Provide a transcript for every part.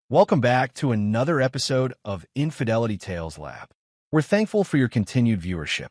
Welcome back to another episode of Infidelity Tales Lab. We're thankful for your continued viewership.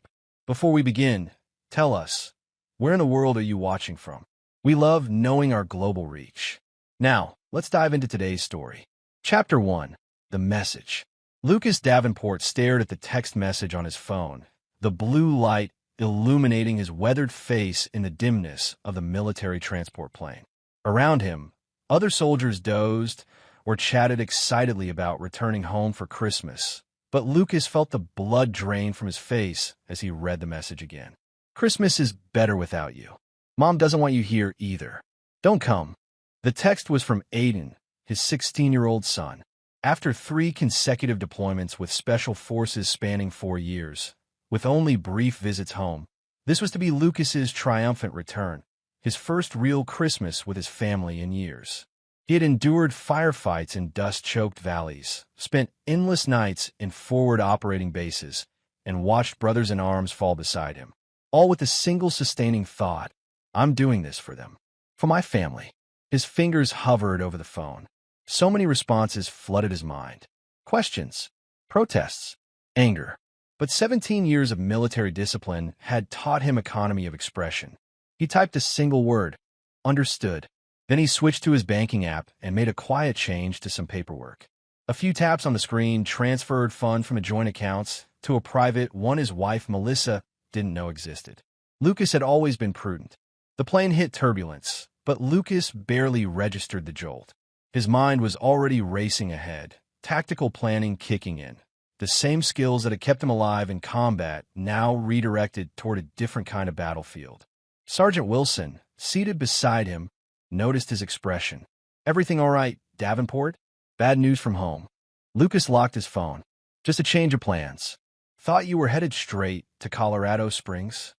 Before we begin, tell us, where in the world are you watching from? We love knowing our global reach. Now, let's dive into today's story. Chapter 1. The Message. Lucas Davenport stared at the text message on his phone, the blue light illuminating his weathered face in the dimness of the military transport plane. Around him, other soldiers dozed or chatted excitedly about returning home for Christmas, but Lucas felt the blood drain from his face as he read the message again. Christmas is better without you. Mom doesn't want you here either. Don't come. The text was from Aiden, his 16-year-old son. After 3 consecutive deployments with special forces spanning 4 years, with only brief visits home, this was to be Lucas's triumphant return, his first real Christmas with his family in years. He had endured firefights in dust-choked valleys, spent endless nights in forward operating bases, and watched brothers in arms fall beside him, all with a single sustaining thought: I'm doing this for them, for my family. His fingers hovered over the phone. So many responses flooded his mind. Questions, protests, anger. But 17 years of military discipline had taught him economy of expression. He typed a single word: understood. Then he switched to his banking app and made a quiet change to some paperwork. A few taps on the screen transferred funds from a joint account to a private one his wife, Melissa, didn't know existed. Lucas had always been prudent. The plane hit turbulence, but Lucas barely registered the jolt. His mind was already racing ahead, tactical planning kicking in. The same skills that had kept him alive in combat now redirected toward a different kind of battlefield. Sergeant Wilson, seated beside him, noticed his expression. Everything all right, Davenport? Bad news from home. Lucas locked his phone. Just a change of plans. Thought you were headed straight to Colorado Springs?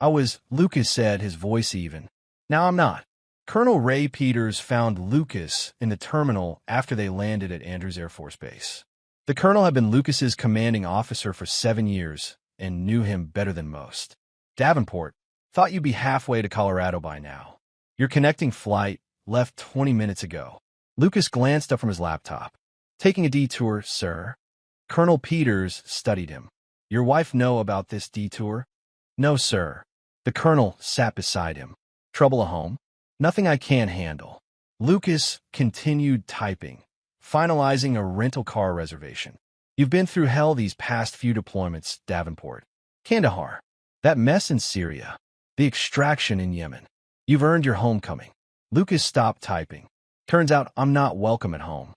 Lucas said, his voice even. Now I'm not. Colonel Ray Peters found Lucas in the terminal after they landed at Andrews Air Force Base. The colonel had been Lucas's commanding officer for 7 years and knew him better than most. Davenport, thought you'd be halfway to Colorado by now. Your connecting flight left 20 minutes ago. Lucas glanced up from his laptop. Taking a detour, sir. Colonel Peters studied him. Your wife know about this detour? No, sir. The colonel sat beside him. Trouble at home? Nothing I can't handle. Lucas continued typing, finalizing a rental car reservation. You've been through hell these past few deployments, Davenport. Kandahar. That mess in Syria. The extraction in Yemen. You've earned your homecoming. Lucas stopped typing. Turns out I'm not welcome at home.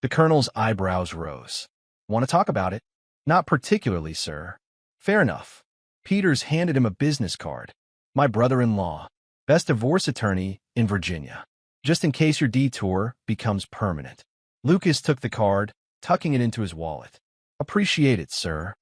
The colonel's eyebrows rose. Want to talk about it? Not particularly, sir. Fair enough. Peters handed him a business card. My brother-in-law, best divorce attorney in Virginia. Just in case your detour becomes permanent. Lucas took the card, tucking it into his wallet. Appreciate it, sir.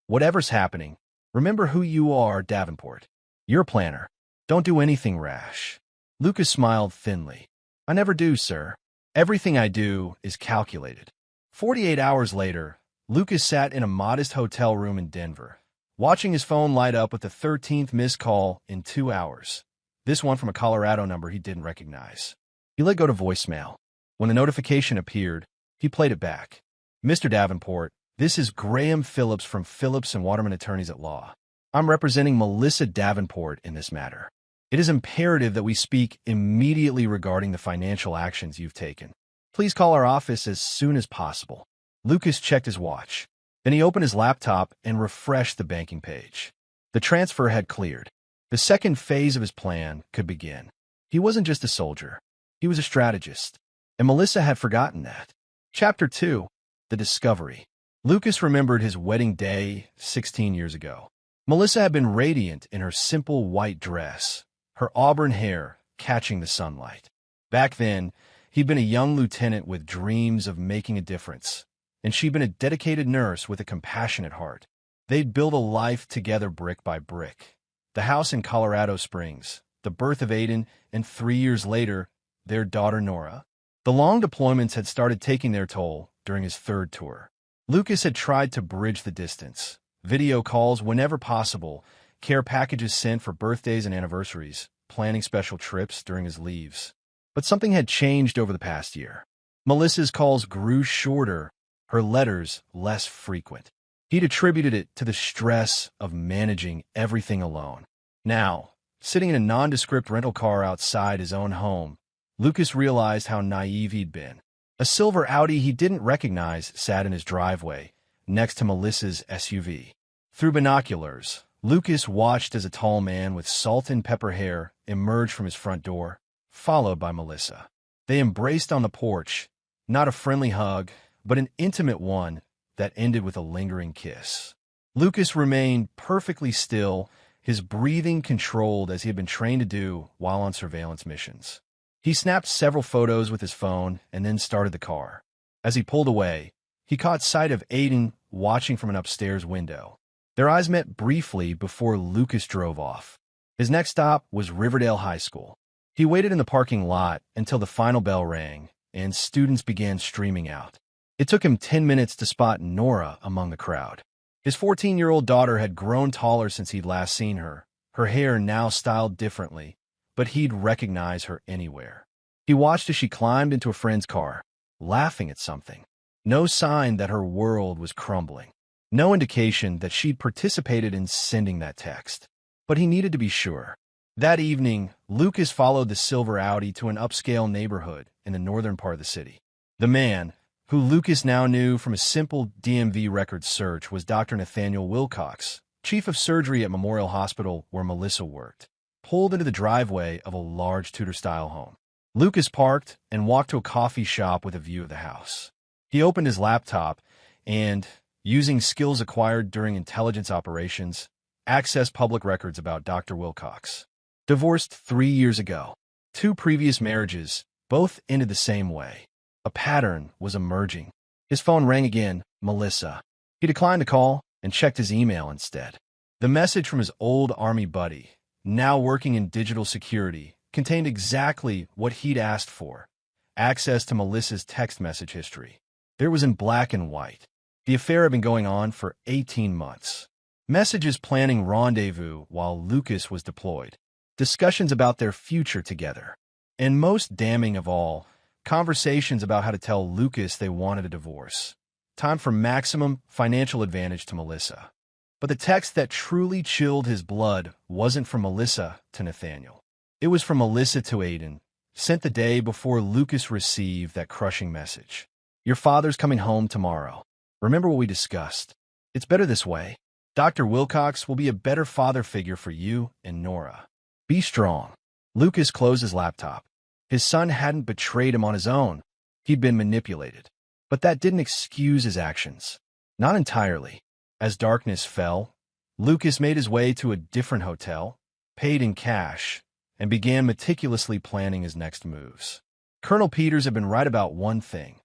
Whatever's happening, remember who you are, Davenport. You're a planner. Don't do anything rash. Lucas smiled thinly. I never do, sir. Everything I do is calculated. 48 hours later, Lucas sat in a modest hotel room in Denver, watching his phone light up with the 13th missed call in 2 hours. This one from a Colorado number he didn't recognize. He let go to voicemail. When the notification appeared, he played it back. Mr. Davenport, this is Graham Phillips from Phillips and Waterman Attorneys at Law. I'm representing Melissa Davenport in this matter. It is imperative that we speak immediately regarding the financial actions you've taken. Please call our office as soon as possible. Lucas checked his watch. Then he opened his laptop and refreshed the banking page. The transfer had cleared. The second phase of his plan could begin. He wasn't just a soldier. He was a strategist. And Melissa had forgotten that. Chapter 2. The Discovery. Lucas remembered his wedding day 16 years ago. Melissa had been radiant in her simple white dress, her auburn hair catching the sunlight. Back then, he'd been a young lieutenant with dreams of making a difference, and she'd been a dedicated nurse with a compassionate heart. They'd built a life together brick by brick. The house in Colorado Springs, the birth of Aiden, and 3 years later, their daughter Nora. The long deployments had started taking their toll during his 3rd tour. Lucas had tried to bridge the distance. Video calls whenever possible, care packages sent for birthdays and anniversaries, planning special trips during his leaves. But something had changed over the past year. Melissa's calls grew shorter, her letters less frequent. He'd attributed it to the stress of managing everything alone. Now, sitting in a nondescript rental car outside his own home, Lucas realized how naive he'd been. A silver Audi he didn't recognize sat in his driveway, next to Melissa's SUV. Through binoculars, Lucas watched as a tall man with salt and pepper hair emerged from his front door, followed by Melissa. They embraced on the porch, not a friendly hug, but an intimate one that ended with a lingering kiss. Lucas remained perfectly still, his breathing controlled as he had been trained to do while on surveillance missions. He snapped several photos with his phone and then started the car. As he pulled away, he caught sight of Aiden watching from an upstairs window. Their eyes met briefly before Lucas drove off. His next stop was Riverdale High School. He waited in the parking lot until the final bell rang and students began streaming out. It took him 10 minutes to spot Nora among the crowd. His 14-year-old daughter had grown taller since he'd last seen her, her hair now styled differently, but he'd recognize her anywhere. He watched as she climbed into a friend's car, laughing at something. No sign that her world was crumbling. No indication that she'd participated in sending that text. But he needed to be sure. That evening, Lucas followed the silver Audi to an upscale neighborhood in the northern part of the city. The man, who Lucas now knew from a simple DMV record search, was Dr. Nathaniel Wilcox, chief of surgery at Memorial Hospital where Melissa worked, pulled into the driveway of a large Tudor-style home. Lucas parked and walked to a coffee shop with a view of the house. He opened his laptop and, using skills acquired during intelligence operations, accessed public records about Dr. Wilcox. Divorced 3 years ago. 2 previous marriages, both ended the same way. A pattern was emerging. His phone rang again, Melissa. He declined the call and checked his email instead. The message from his old Army buddy, now working in digital security, contained exactly what he'd asked for: access to Melissa's text message history. There was in black and white. The affair had been going on for 18 months. Messages planning rendezvous while Lucas was deployed. Discussions about their future together. And most damning of all, conversations about how to tell Lucas they wanted a divorce. Time for maximum financial advantage to Melissa. But the text that truly chilled his blood wasn't from Melissa to Nathaniel. It was from Melissa to Aiden, sent the day before Lucas received that crushing message. Your father's coming home tomorrow. Remember what we discussed. It's better this way. Dr. Wilcox will be a better father figure for you and Nora. Be strong. Lucas closed his laptop. His son hadn't betrayed him on his own. He'd been manipulated. But that didn't excuse his actions. Not entirely. As darkness fell, Lucas made his way to a different hotel, paid in cash, and began meticulously planning his next moves. Colonel Peters had been right about one thing.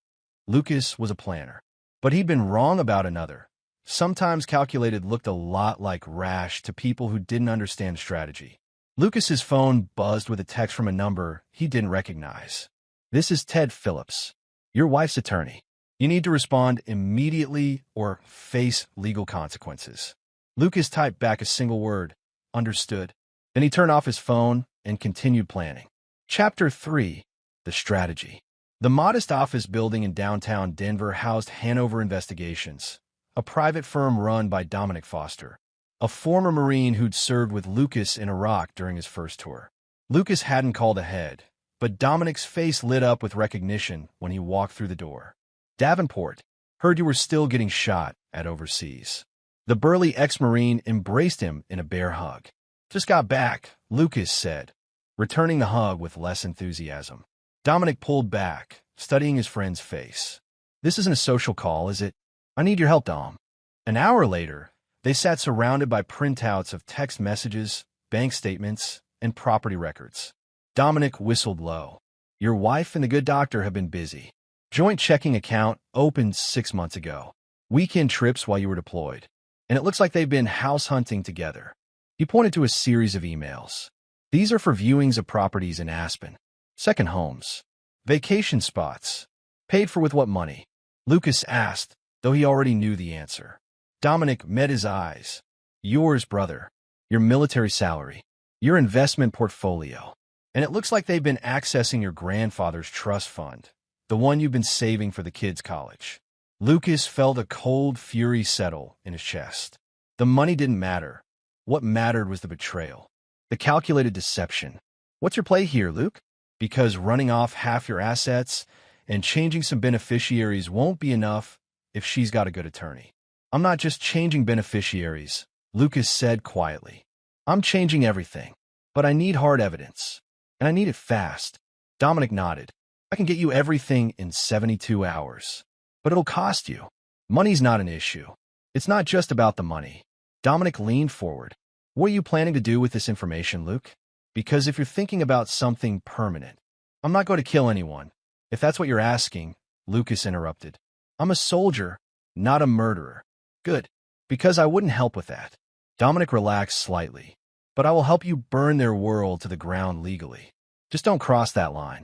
Lucas was a planner. But he'd been wrong about another. Sometimes calculated looked a lot like rash to people who didn't understand strategy. Lucas's phone buzzed with a text from a number he didn't recognize. This is Ted Phillips, your wife's attorney. You need to respond immediately or face legal consequences. Lucas typed back a single word, understood. Then he turned off his phone and continued planning. Chapter 3, The Strategy. The modest office building in downtown Denver housed Hanover Investigations, a private firm run by Dominic Foster, a former Marine who'd served with Lucas in Iraq during his first tour. Lucas hadn't called ahead, but Dominic's face lit up with recognition when he walked through the door. Davenport, heard you were still getting shot at overseas. The burly ex-Marine embraced him in a bear hug. Just got back, Lucas said, returning the hug with less enthusiasm. Dominic pulled back, studying his friend's face. This isn't a social call, is it? I need your help, Dom. An hour later, they sat surrounded by printouts of text messages, bank statements, and property records. Dominic whistled low. Your wife and the good doctor have been busy. Joint checking account opened 6 months ago. Weekend trips while you were deployed. And it looks like they've been house hunting together. He pointed to a series of emails. These are for viewings of properties in Aspen. Second homes. Vacation spots. Paid for with what money? Lucas asked, though he already knew the answer. Dominic met his eyes. Yours, brother. Your military salary. Your investment portfolio. And it looks like they've been accessing your grandfather's trust fund. The one you've been saving for the kids' college. Lucas felt a cold fury settle in his chest. The money didn't matter. What mattered was the betrayal. The calculated deception. What's your play here, Luke? Because running off half your assets and changing some beneficiaries won't be enough if she's got a good attorney. I'm not just changing beneficiaries, Lucas said quietly. I'm changing everything. But I need hard evidence. And I need it fast. Dominic nodded. I can get you everything in 72 hours. But it'll cost you. Money's not an issue. It's not just about the money. Dominic leaned forward. What are you planning to do with this information, Luke? Because if you're thinking about something permanent, I'm not going to kill anyone. If that's what you're asking, Lucas interrupted. I'm a soldier, not a murderer. Good. Because I wouldn't help with that. Dominic relaxed slightly. But I will help you burn their world to the ground legally. Just don't cross that line.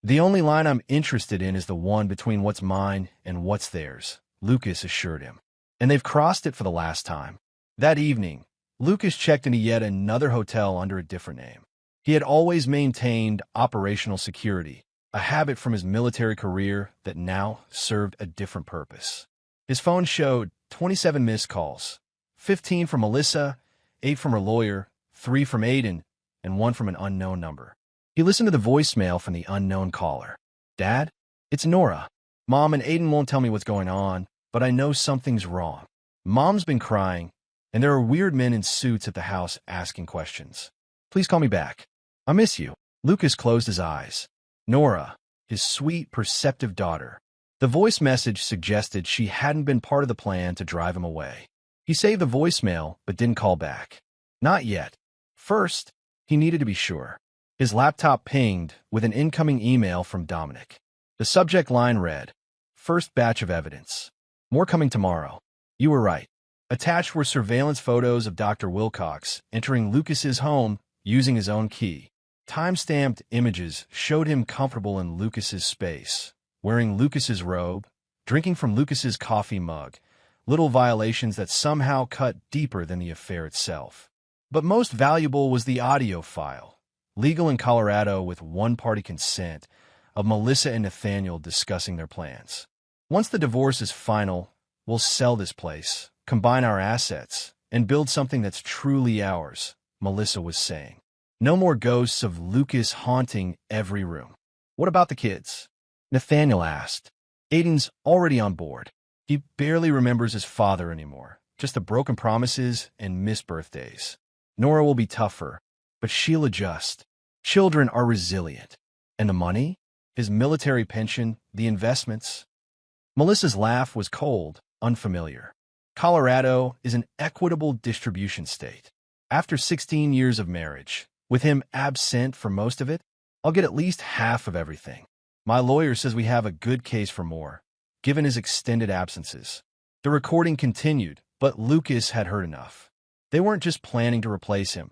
The only line I'm interested in is the one between what's mine and what's theirs, Lucas assured him. And they've crossed it for the last time. That evening, Lucas checked into yet another hotel under a different name. He had always maintained operational security, a habit from his military career that now served a different purpose. His phone showed 27 missed calls, 15 from Melissa, 8 from her lawyer, 3 from Aiden, and 1 from an unknown number. He listened to the voicemail from the unknown caller. Dad, it's Nora. Mom and Aiden won't tell me what's going on, but I know something's wrong. Mom's been crying, and there are weird men in suits at the house asking questions. Please call me back. I miss you. Lucas closed his eyes. Nora, his sweet, perceptive daughter. The voice message suggested she hadn't been part of the plan to drive him away. He saved the voicemail, but didn't call back. Not yet. First, he needed to be sure. His laptop pinged with an incoming email from Dominic. The subject line read, First batch of evidence. More coming tomorrow. You were right. Attached were surveillance photos of Dr. Wilcox entering Lucas's home using his own key. Time-stamped images showed him comfortable in Lucas's space, wearing Lucas's robe, drinking from Lucas's coffee mug, little violations that somehow cut deeper than the affair itself. But most valuable was the audio file, legal in Colorado with one-party consent, of Melissa and Nathaniel discussing their plans. Once the divorce is final, we'll sell this place, combine our assets, and build something that's truly ours, Melissa was saying. No more ghosts of Lucas haunting every room. What about the kids? Nathaniel asked. Aiden's already on board. He barely remembers his father anymore, just the broken promises and missed birthdays. Nora will be tougher, but she'll adjust. Children are resilient. And the money? His military pension, the investments? Melissa's laugh was cold, unfamiliar. Colorado is an equitable distribution state. After 16 years of marriage, with him absent for most of it, I'll get at least half of everything. My lawyer says we have a good case for more, given his extended absences. The recording continued, but Lucas had heard enough. They weren't just planning to replace him.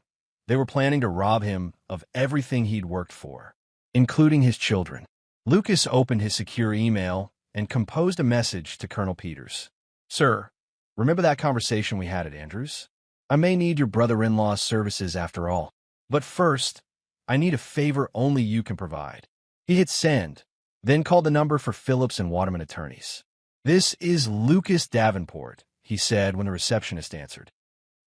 They were planning to rob him of everything he'd worked for, including his children. Lucas opened his secure email and composed a message to Colonel Peters. Sir, remember that conversation we had at Andrews? I may need your brother-in-law's services after all. But first, I need a favor only you can provide. He hit send, then called the number for Phillips and Waterman attorneys. This is Lucas Davenport, he said when the receptionist answered.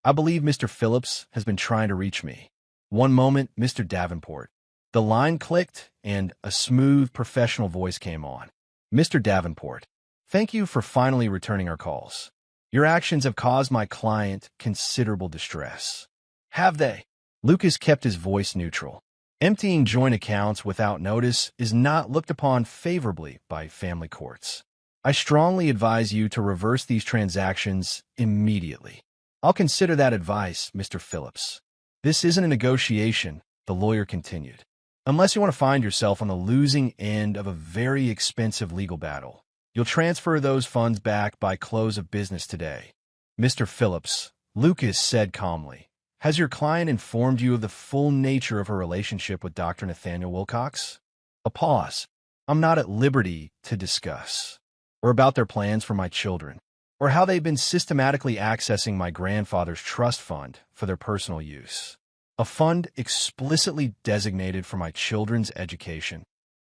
I believe Mr. Phillips has been trying to reach me. One moment, Mr. Davenport. The line clicked, and a smooth, professional voice came on. Mr. Davenport, thank you for finally returning our calls. Your actions have caused my client considerable distress. Have they? Lucas kept his voice neutral. Emptying joint accounts without notice is not looked upon favorably by family courts. I strongly advise you to reverse these transactions immediately. I'll consider that advice, Mr. Phillips. This isn't a negotiation, the lawyer continued. Unless you want to find yourself on the losing end of a very expensive legal battle, you'll transfer those funds back by close of business today. Mr. Phillips, Lucas said calmly, has your client informed you of the full nature of her relationship with Dr. Nathaniel Wilcox? A pause. I'm not at liberty to discuss. Or about their plans for my children. Or how they've been systematically accessing my grandfather's trust fund for their personal use. A fund explicitly designated for my children's education.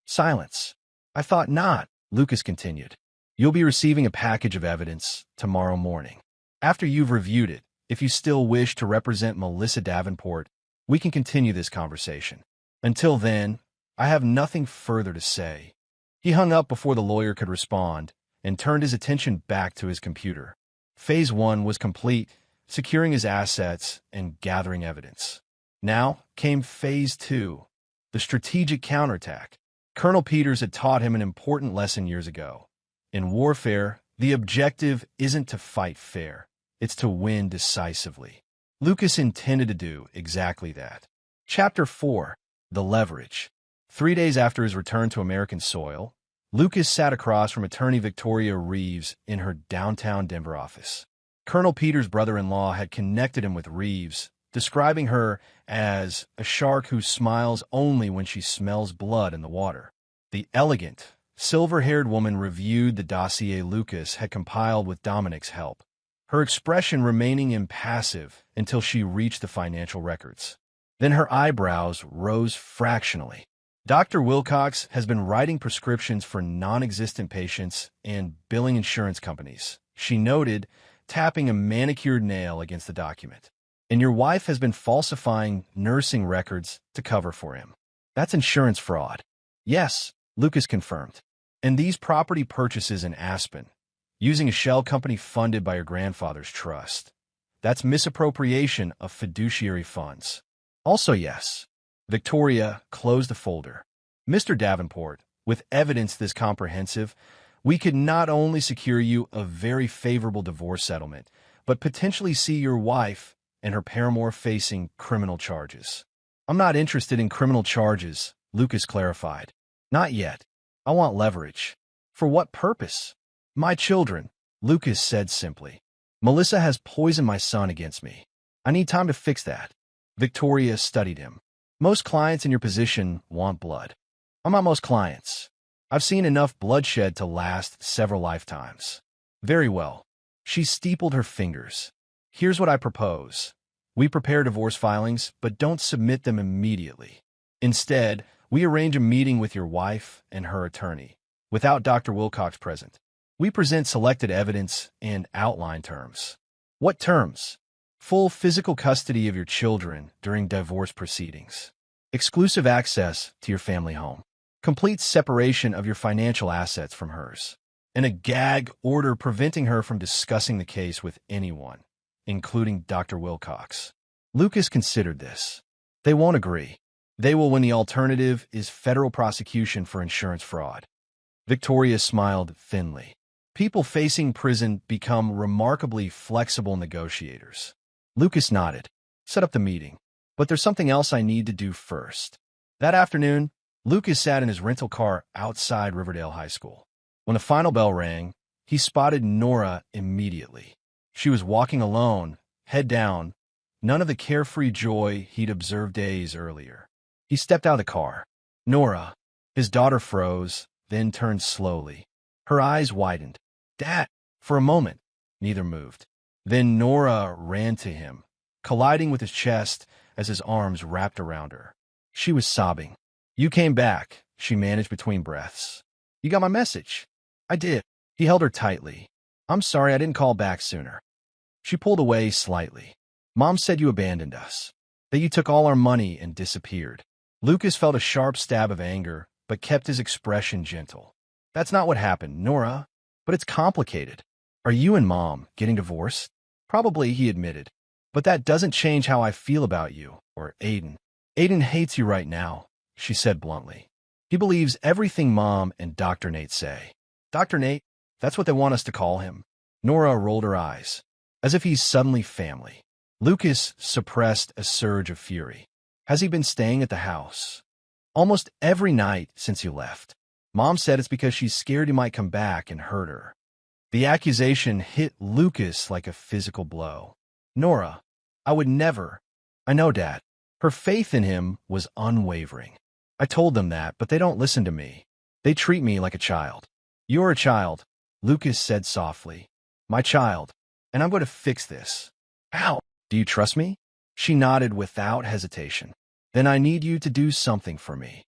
Silence. I thought not, Lucas continued. You'll be receiving a package of evidence tomorrow morning. After you've reviewed it, if you still wish to represent Melissa Davenport, we can continue this conversation. Until then, I have nothing further to say. He hung up before the lawyer could respond and turned his attention back to his computer. Phase 1 was complete, securing his assets and gathering evidence. Now came Phase 2, the strategic counterattack. Colonel Peters had taught him an important lesson years ago. In warfare, the objective isn't to fight fair, it's to win decisively. Lucas intended to do exactly that. Chapter 4. The Leverage. 3 days after his return to American soil, Lucas sat across from attorney Victoria Reeves in her downtown Denver office. Colonel Peters' brother-in-law had connected him with Reeves, describing her as a shark who smiles only when she smells blood in the water. The elegant, silver-haired woman reviewed the dossier Lucas had compiled with Dominic's help, her expression remaining impassive until she reached the financial records. Then her eyebrows rose fractionally. Dr. Wilcox has been writing prescriptions for non-existent patients and billing insurance companies, she noted, tapping a manicured nail against the document. And your wife has been falsifying nursing records to cover for him. That's insurance fraud. Yes, Lucas confirmed. And these property purchases in Aspen, using a shell company funded by your grandfather's trust, that's misappropriation of fiduciary funds. Also yes. Victoria closed the folder. Mr. Davenport, with evidence this comprehensive, we could not only secure you a very favorable divorce settlement, but potentially see your wife and her paramour facing criminal charges. I'm not interested in criminal charges, Lucas clarified. Not yet. I want leverage. For what purpose? My children, Lucas said simply. Melissa has poisoned my son against me. I need time to fix that. Victoria studied him. Most clients in your position want blood. I'm not most clients. I've seen enough bloodshed to last several lifetimes. Very well. She steepled her fingers. Here's what I propose. We prepare divorce filings, but don't submit them immediately. Instead, we arrange a meeting with your wife and her attorney, without Dr. Wilcox present. We present selected evidence and outline terms. What terms? Full physical custody of your children during divorce proceedings. Exclusive access to your family home. Complete separation of your financial assets from hers. And a gag order preventing her from discussing the case with anyone, including Dr. Wilcox. Lucas considered this. They won't agree. They will when the alternative is federal prosecution for insurance fraud. Victoria smiled thinly. People facing prison become remarkably flexible negotiators. Lucas nodded. Set up the meeting. But there's something else I need to do first. That afternoon, Lucas sat in his rental car outside Riverdale High School. When the final bell rang, he spotted Nora immediately. She was walking alone, head down, none of the carefree joy he'd observed days earlier. He stepped out of the car. Nora. His daughter froze, then turned slowly. Her eyes widened. Dad! For a moment, neither moved. Then Nora ran to him, colliding with his chest as his arms wrapped around her. She was sobbing. You came back, she managed between breaths. You got my message. I did. He held her tightly. I'm sorry I didn't call back sooner. She pulled away slightly. Mom said you abandoned us, that you took all our money and disappeared. Lucas felt a sharp stab of anger, but kept his expression gentle. That's not what happened, Nora. But it's complicated. Are you and Mom getting divorced? Probably, he admitted. But that doesn't change how I feel about you, or Aiden. Aiden hates you right now, she said bluntly. He believes everything Mom and Dr. Nate say. Dr. Nate? That's what they want us to call him. Nora rolled her eyes, as if he's suddenly family. Lucas suppressed a surge of fury. Has he been staying at the house? Almost every night since you left. Mom said it's because she's scared he might come back and hurt her. The accusation hit Lucas like a physical blow. Nora, I would never. I know, Dad. Her faith in him was unwavering. I told them that, but they don't listen to me. They treat me like a child. You're a child, Lucas said softly. My child. And I'm going to fix this. How? Do you trust me? She nodded without hesitation. Then I need you to do something for me.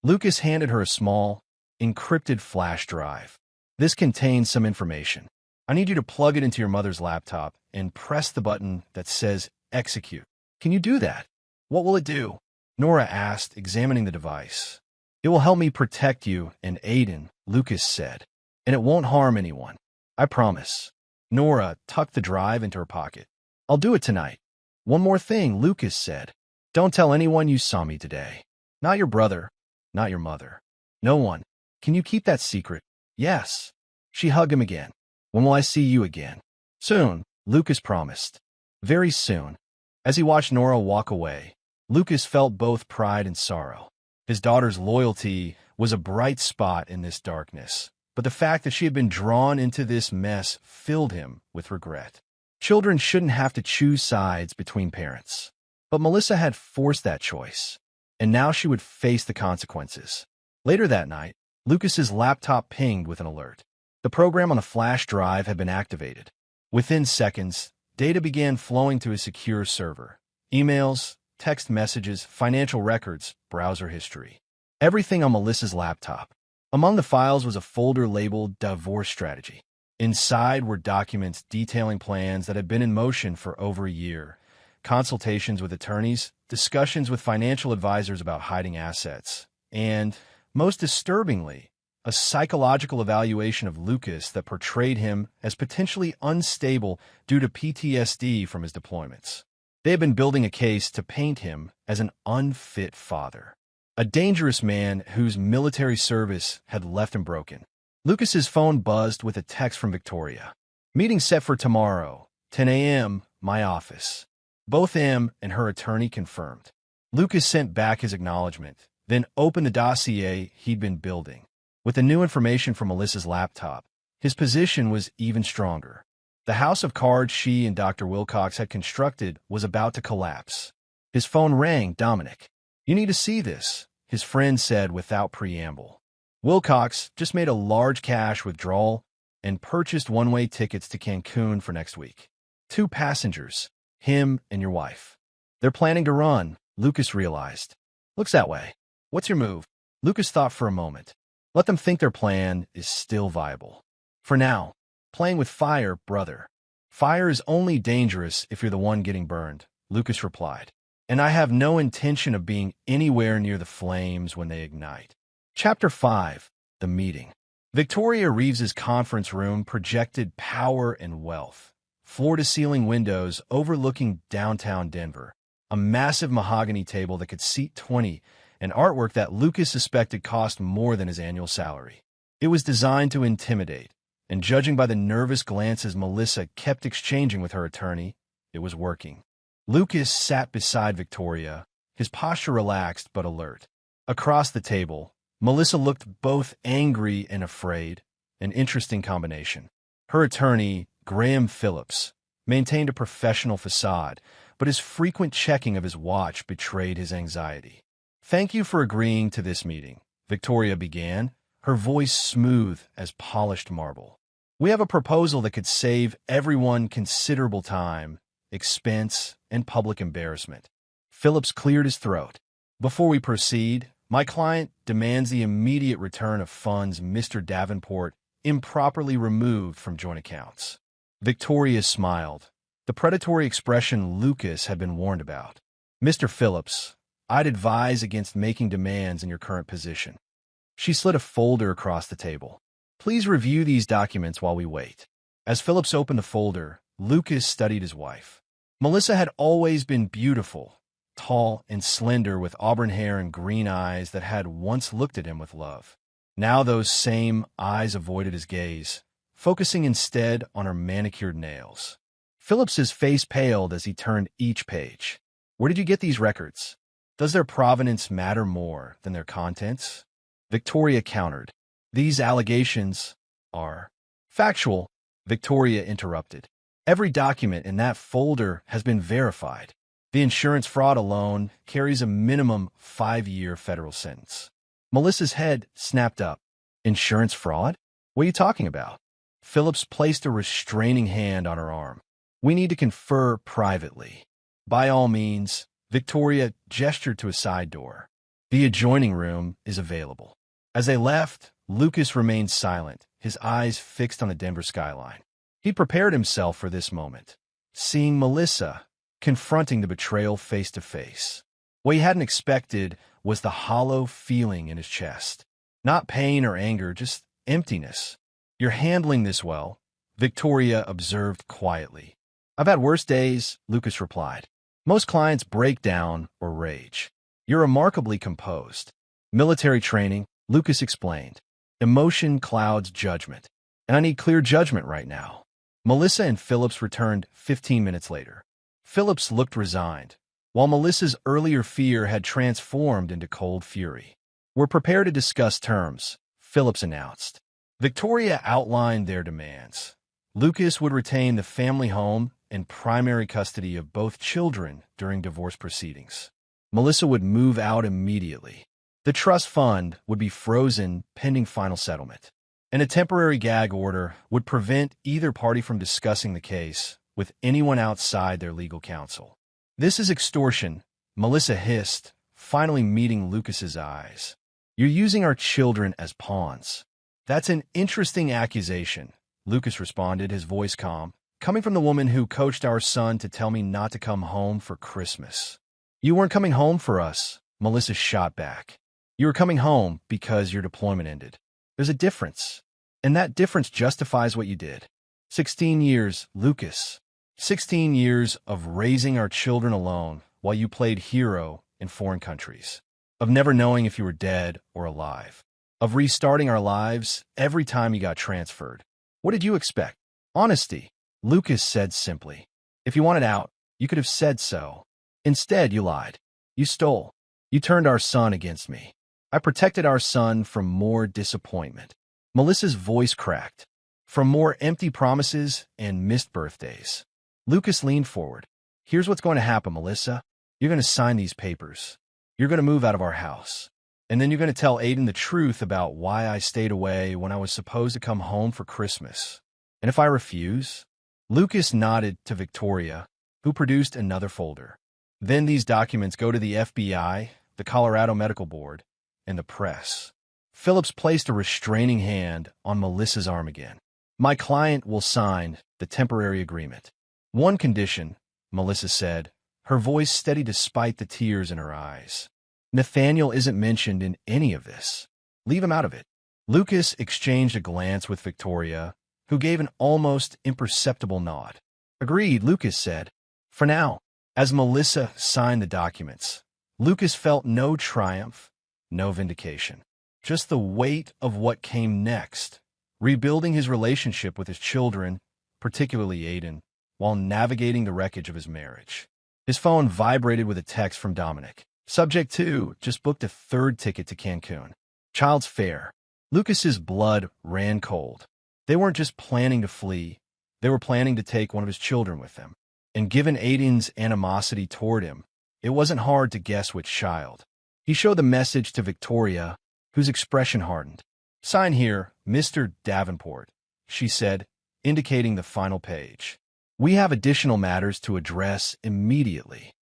Lucas handed her a small, encrypted flash drive. This contains some information. I need you to plug it into your mother's laptop and press the button that says Execute. Can you do that? What will it do? Nora asked, examining the device. It will help me protect you and Aiden, Lucas said. And it won't harm anyone. I promise. Nora tucked the drive into her pocket. I'll do it tonight. One more thing, Lucas said. Don't tell anyone you saw me today. Not your brother. Not your mother. No one. Can you keep that secret? Yes. She hugged him again. When will I see you again? Soon, Lucas promised. Very soon. As he watched Nora walk away, Lucas felt both pride and sorrow. His daughter's loyalty was a bright spot in this darkness, but the fact that she had been drawn into this mess filled him with regret. Children shouldn't have to choose sides between parents. But Melissa had forced that choice, and now she would face the consequences. Later that night, Lucas's laptop pinged with an alert. The program on the flash drive had been activated. Within seconds, data began flowing to a secure server. Emails, text messages, financial records, browser history. Everything on Melissa's laptop. Among the files was a folder labeled Divorce Strategy. Inside were documents detailing plans that had been in motion for over a year. Consultations with attorneys, discussions with financial advisors about hiding assets, and, most disturbingly, a psychological evaluation of Lucas that portrayed him as potentially unstable due to PTSD from his deployments. They had been building a case to paint him as an unfit father, a dangerous man whose military service had left him broken. Lucas's phone buzzed with a text from Victoria. Meeting set for tomorrow, 10 a.m., my office. Both him and her attorney confirmed. Lucas sent back his acknowledgement, then opened the dossier he'd been building. With the new information from Melissa's laptop, his position was even stronger. The house of cards she and Dr. Wilcox had constructed was about to collapse. His phone rang. Dominic. You need to see this, his friend said without preamble. Wilcox just made a large cash withdrawal and purchased one-way tickets to Cancun for next week. 2 passengers. Him and your wife. They're planning to run, Lucas realized. Looks that way. What's your move? Lucas thought for a moment. Let them think their plan is still viable. For now, playing with fire, brother. Fire is only dangerous if you're the one getting burned, Lucas replied. And I have no intention of being anywhere near the flames when they ignite. Chapter 5. The Meeting. Victoria Reeves's conference room projected power and wealth. Floor-to-ceiling windows overlooking downtown Denver, a massive mahogany table that could seat 20, and artwork that Lucas suspected cost more than his annual salary. It was designed to intimidate, and judging by the nervous glances Melissa kept exchanging with her attorney, it was working. Lucas sat beside Victoria, his posture relaxed but alert. Across the table, Melissa looked both angry and afraid, an interesting combination. Her attorney, Graham Phillips, maintained a professional facade, but his frequent checking of his watch betrayed his anxiety. Thank you for agreeing to this meeting, Victoria began, her voice smooth as polished marble. We have a proposal that could save everyone considerable time, expense, and public embarrassment. Phillips cleared his throat. Before we proceed, my client demands the immediate return of funds Mr. Davenport improperly removed from joint accounts. Victoria smiled, the predatory expression Lucas had been warned about. Mr. Phillips, I'd advise against making demands in your current position. She slid a folder across the table. Please review these documents while we wait. As Phillips opened the folder, Lucas studied his wife. Melissa had always been beautiful, tall and slender with auburn hair and green eyes that had once looked at him with love. Now those same eyes avoided his gaze, focusing instead on her manicured nails. Phillips's face paled as he turned each page. Where did you get these records? Does their provenance matter more than their contents? Victoria countered. These allegations are factual, Victoria interrupted. Every document in that folder has been verified. The insurance fraud alone carries a minimum 5-year federal sentence. Melissa's head snapped up. Insurance fraud? What are you talking about? Phillips placed a restraining hand on her arm. We need to confer privately. By all means, Victoria gestured to a side door. The adjoining room is available. As they left, Lucas remained silent, his eyes fixed on the Denver skyline. He prepared himself for this moment, seeing Melissa, confronting the betrayal face to face. What he hadn't expected was the hollow feeling in his chest. Not pain or anger, just emptiness. "You're handling this well," Victoria observed quietly. "I've had worse days," Lucas replied. "Most clients break down or rage. You're remarkably composed." "Military training," Lucas explained. "Emotion clouds judgment, and I need clear judgment right now." Melissa and Phillips returned 15 minutes later. Phillips looked resigned, while Melissa's earlier fear had transformed into cold fury. "We're prepared to discuss terms," Phillips announced. Victoria outlined their demands. Lucas would retain the family home and primary custody of both children during divorce proceedings. Melissa would move out immediately. The trust fund would be frozen pending final settlement, and a temporary gag order would prevent either party from discussing the case with anyone outside their legal counsel. "This is extortion," Melissa hissed, finally meeting Lucas's eyes. "You're using our children as pawns." "That's an interesting accusation," Lucas responded, his voice calm, "coming from the woman who coached our son to tell me not to come home for Christmas." "You weren't coming home for us," Melissa shot back. "You were coming home because your deployment ended. There's a difference, and that difference justifies what you did. 16 years, Lucas. 16 years of raising our children alone while you played hero in foreign countries, of never knowing if you were dead or alive, of restarting our lives every time you got transferred. What did you expect? Honesty," Lucas said simply. "If you wanted out, you could have said so. Instead, you lied. You stole. You turned our son against me. I protected our son from more disappointment." Melissa's voice cracked. "From more empty promises and missed birthdays." Lucas leaned forward. "Here's what's going to happen, Melissa. You're going to sign these papers. You're going to move out of our house. And then you're going to tell Aiden the truth about why I stayed away when I was supposed to come home for Christmas. And if I refuse?" Lucas nodded to Victoria, who produced another folder. "Then these documents go to the FBI, the Colorado Medical Board, and the press." Phillips placed a restraining hand on Melissa's arm again. "My client will sign the temporary agreement. One condition," Melissa said, her voice steady despite the tears in her eyes. "Nathaniel isn't mentioned in any of this. Leave him out of it." Lucas exchanged a glance with Victoria, who gave an almost imperceptible nod. "Agreed," Lucas said. "For now." As Melissa signed the documents, Lucas felt no triumph, no vindication, just the weight of what came next, rebuilding his relationship with his children, particularly Aiden, while navigating the wreckage of his marriage. His phone vibrated with a text from Dominic. "Subject 2 just booked a third ticket to Cancun. Child's fare." Lucas's blood ran cold. They weren't just planning to flee, they were planning to take one of his children with them. And given Aiden's animosity toward him, it wasn't hard to guess which child. He showed the message to Victoria, whose expression hardened. "Sign here, Mr. Davenport," she said, indicating the final page. "We have additional matters to address immediately."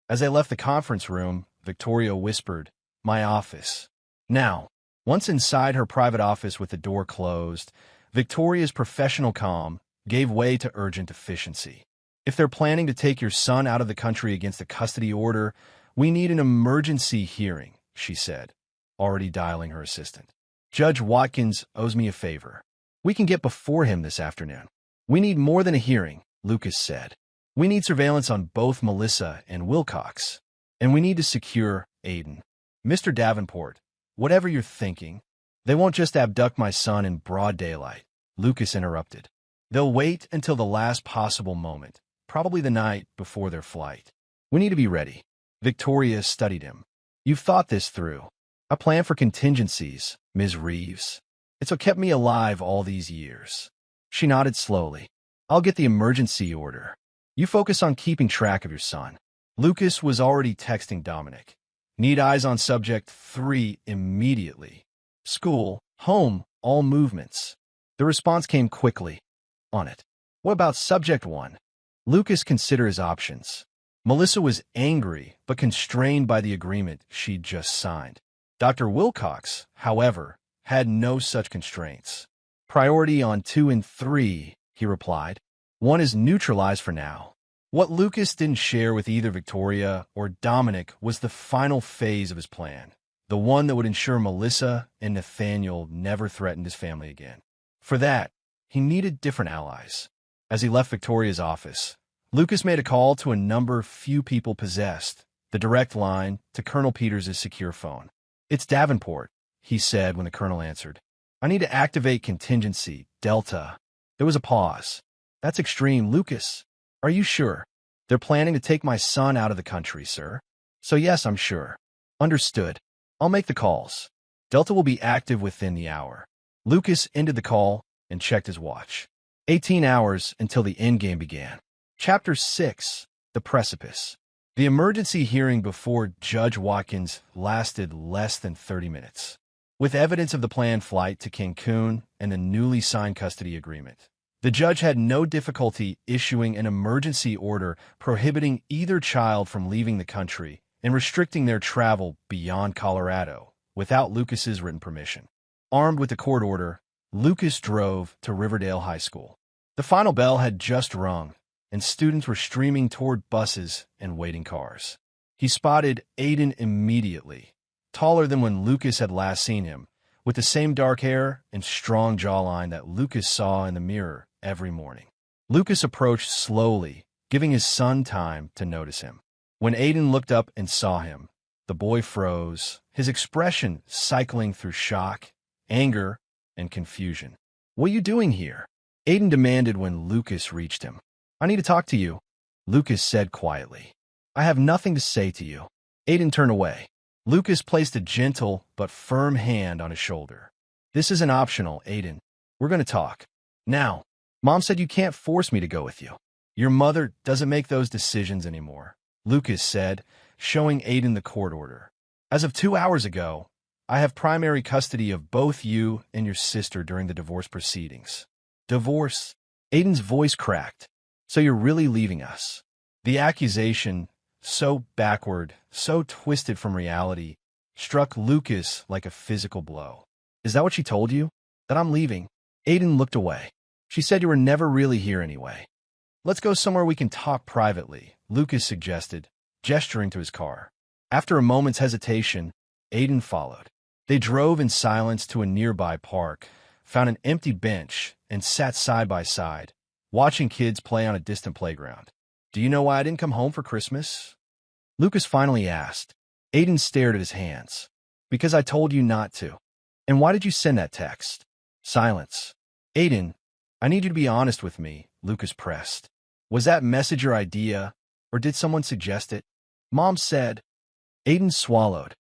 As they left the conference room, Victoria whispered, "My office." Now, once inside her private office with the door closed, Victoria's professional calm gave way to urgent efficiency. "If they're planning to take your son out of the country against a custody order, we need an emergency hearing," she said, already dialing her assistant. "Judge Watkins owes me a favor. We can get before him this afternoon." "We need more than a hearing," Lucas said. "We need surveillance on both Melissa and Wilcox. And we need to secure Aiden." "Mr. Davenport, whatever you're thinking, they won't just abduct my son in broad daylight," Lucas interrupted. "They'll wait until the last possible moment, probably the night before their flight. We need to be ready." Victoria studied him. "You've thought this through." "I plan for contingencies, Ms. Reeves. It's what kept me alive all these years." She nodded slowly. "I'll get the emergency order. You focus on keeping track of your son." Lucas was already texting Dominic. "Need eyes on subject 3 immediately. School, home, all movements." The response came quickly. "On it." "What about subject 1? Lucas considered his options. Melissa was angry but constrained by the agreement she'd just signed. Dr. Wilcox, however, had no such constraints. Priority on 2 and 3, he replied. 1 is neutralized for now. What Lucas didn't share with either Victoria or Dominic was the final phase of his plan, the one that would ensure Melissa and Nathaniel never threatened his family again. For that, he needed different allies. As he left Victoria's office, Lucas made a call to a number few people possessed, the direct line to Colonel Peters' secure phone. "It's Davenport," he said when the colonel answered. "I need to activate contingency, Delta." There was a pause. "That's extreme, Lucas. Are you sure?" "They're planning to take my son out of the country, sir." "So yes, I'm sure." "Understood. I'll make the calls. Delta will be active within the hour." Lucas ended the call and checked his watch. 18 hours until the endgame began. Chapter 6. The Precipice. The emergency hearing before Judge Watkins lasted less than 30 minutes. With evidence of the planned flight to Cancun and the newly signed custody agreement, the judge had no difficulty issuing an emergency order prohibiting either child from leaving the country and restricting their travel beyond Colorado without Lucas's written permission. Armed with the court order, Lucas drove to Riverdale High School. The final bell had just rung, and students were streaming toward buses and waiting cars. He spotted Aiden immediately, taller than when Lucas had last seen him, with the same dark hair and strong jawline that Lucas saw in the mirror every morning. Lucas approached slowly, giving his son time to notice him. When Aiden looked up and saw him, the boy froze, his expression cycling through shock, anger, and confusion. "What are you doing here?" Aiden demanded when Lucas reached him. "I need to talk to you," Lucas said quietly. "I have nothing to say to you." Aiden turned away. Lucas placed a gentle but firm hand on his shoulder. "This isn't optional, Aiden. We're going to talk. Now, Mom said you can't force me to go with you. Your mother doesn't make those decisions anymore," Lucas said, showing Aiden the court order. "As of 2 hours ago, I have primary custody of both you and your sister during the divorce proceedings." "Divorce?" Aiden's voice cracked. "So you're really leaving us?" The accusation, so backward, so twisted from reality, struck Lucas like a physical blow. "Is that what she told you? That I'm leaving?" Aiden looked away. "She said you were never really here anyway." "Let's go somewhere we can talk privately," Lucas suggested, gesturing to his car. After a moment's hesitation, Aiden followed. They drove in silence to a nearby park, found an empty bench, and sat side by side, watching kids play on a distant playground. "Do you know why I didn't come home for Christmas?" Lucas finally asked. Aiden stared at his hands. "Because I told you not to." "And why did you send that text?" Silence. "Aiden, I need you to be honest with me," Lucas pressed. "Was that message your idea, or did someone suggest it?" "Mom said." Aiden swallowed.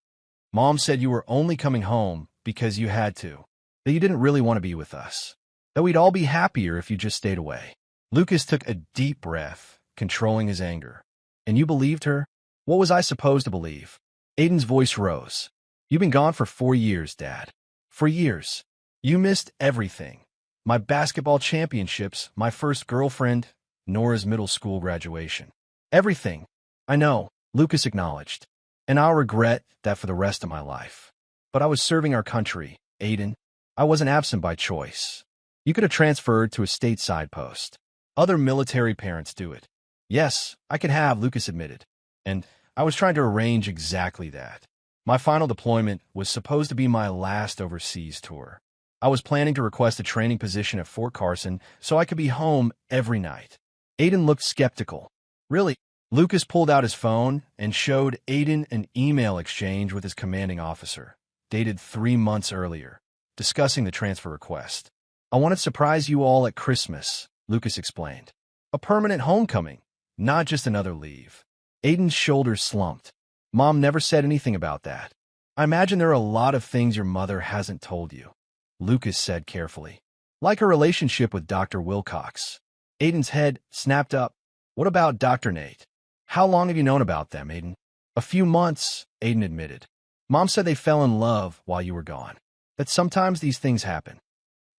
"Mom said you were only coming home because you had to, that you didn't really want to be with us, that we'd all be happier if you just stayed away." Lucas took a deep breath, controlling his anger. "And you believed her? What was I supposed to believe?" Aiden's voice rose. "You've been gone for 4 years, Dad. 4 years. You missed everything. My basketball championships, my first girlfriend, Nora's middle school graduation. Everything." "I know," Lucas acknowledged. "And I'll regret that for the rest of my life. But I was serving our country, Aiden. I wasn't absent by choice. You could have transferred to a stateside post. Other military parents do it." "Yes, I could have," Lucas admitted. "And I was trying to arrange exactly that. My final deployment was supposed to be my last overseas tour. I was planning to request a training position at Fort Carson so I could be home every night." Aiden looked skeptical. "Really?" Lucas pulled out his phone and showed Aiden an email exchange with his commanding officer, dated 3 months earlier, discussing the transfer request. "I wanted to surprise you all at Christmas," Lucas explained. "A permanent homecoming, not just another leave." Aiden's shoulders slumped. "Mom never said anything about that." "I imagine there are a lot of things your mother hasn't told you," Lucas said carefully. "Like her relationship with Dr. Wilcox." Aiden's head snapped up. "What about Dr. Nate? How long have you known about them, Aiden?" "A few months," Aiden admitted. "Mom said they fell in love while you were gone. That sometimes these things happen."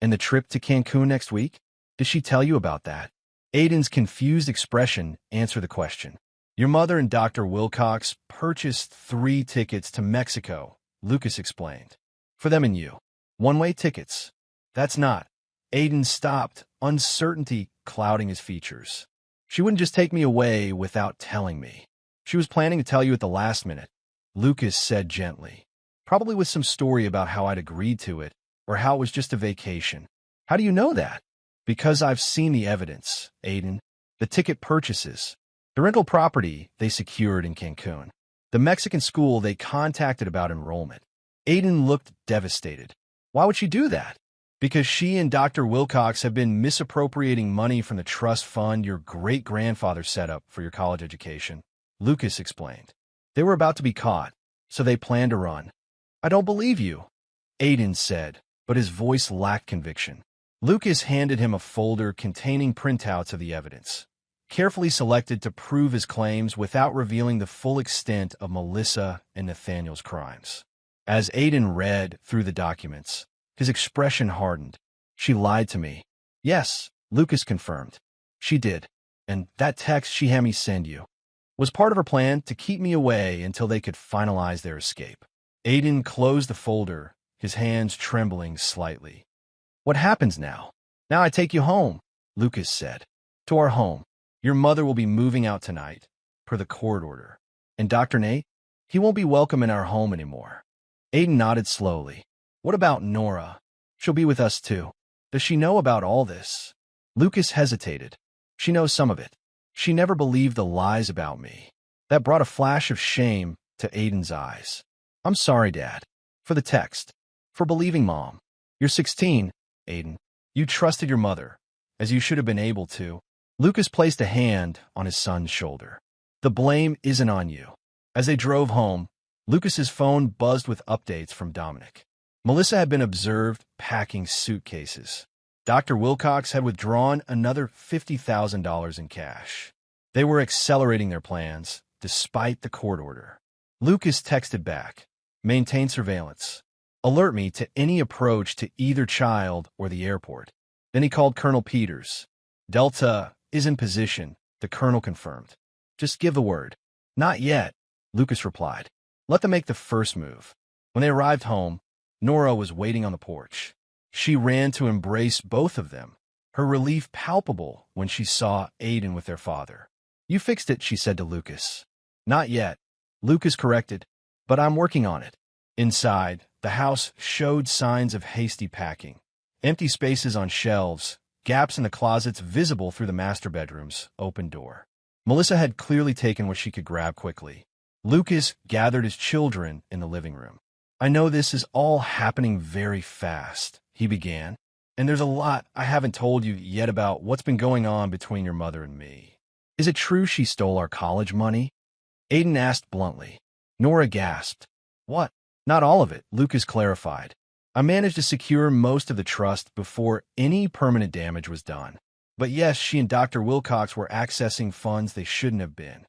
"And the trip to Cancun next week? Did she tell you about that?" Aiden's confused expression answered the question. "Your mother and Dr. Wilcox purchased 3 tickets to Mexico," Lucas explained. "For them and you." One-way tickets. That's not. Aiden stopped, uncertainty clouding his features. She wouldn't just take me away without telling me. She was planning to tell you at the last minute, Lucas said gently. Probably with some story about how I'd agreed to it, or how it was just a vacation. How do you know that? Because I've seen the evidence, Aiden. The ticket purchases. The rental property they secured in Cancun. The Mexican school they contacted about enrollment. Aiden looked devastated. Why would she do that? Because she and Dr. Wilcox have been misappropriating money from the trust fund your great-grandfather set up for your college education, Lucas explained. They were about to be caught, so they planned to run. I don't believe you, Aiden said, but his voice lacked conviction. Lucas handed him a folder containing printouts of the evidence, carefully selected to prove his claims without revealing the full extent of Melissa and Nathaniel's crimes. As Aiden read through the documents, his expression hardened. She lied to me. Yes, Lucas confirmed. She did. And that text she had me send you was part of her plan to keep me away until they could finalize their escape. Aiden closed the folder, his hands trembling slightly. What happens now? Now I take you home, Lucas said. To our home. Your mother will be moving out tonight, per the court order. And Dr. Nate? He won't be welcome in our home anymore. Aiden nodded slowly. What about Nora? She'll be with us too. Does she know about all this? Lucas hesitated. She knows some of it. She never believed the lies about me. That brought a flash of shame to Aiden's eyes. I'm sorry, Dad. For the text. For believing Mom. You're 16, Aiden. You trusted your mother, as you should have been able to. Lucas placed a hand on his son's shoulder. The blame isn't on you. As they drove home, Lucas's phone buzzed with updates from Dominic. Melissa had been observed packing suitcases. Dr. Wilcox had withdrawn another $50,000 in cash. They were accelerating their plans, despite the court order. Lucas texted back, maintain surveillance. Alert me to any approach to either child or the airport. Then he called Colonel Peters. Delta is in position, the colonel confirmed. Just give the word. Not yet, Lucas replied. Let them make the first move. When they arrived home, Nora was waiting on the porch. She ran to embrace both of them, her relief palpable when she saw Aiden with their father. You fixed it, she said to Lucas. Not yet, Lucas corrected, but I'm working on it. Inside, the house showed signs of hasty packing. Empty spaces on shelves, gaps in the closets visible through the master bedroom's open door. Melissa had clearly taken what she could grab quickly. Lucas gathered his children in the living room. I know this is all happening very fast, he began, and there's a lot I haven't told you yet about what's been going on between your mother and me. Is it true she stole our college money? Aiden asked bluntly. Nora gasped. What? Not all of it, Lucas clarified. I managed to secure most of the trust before any permanent damage was done. But yes, she and Dr. Wilcox were accessing funds they shouldn't have been.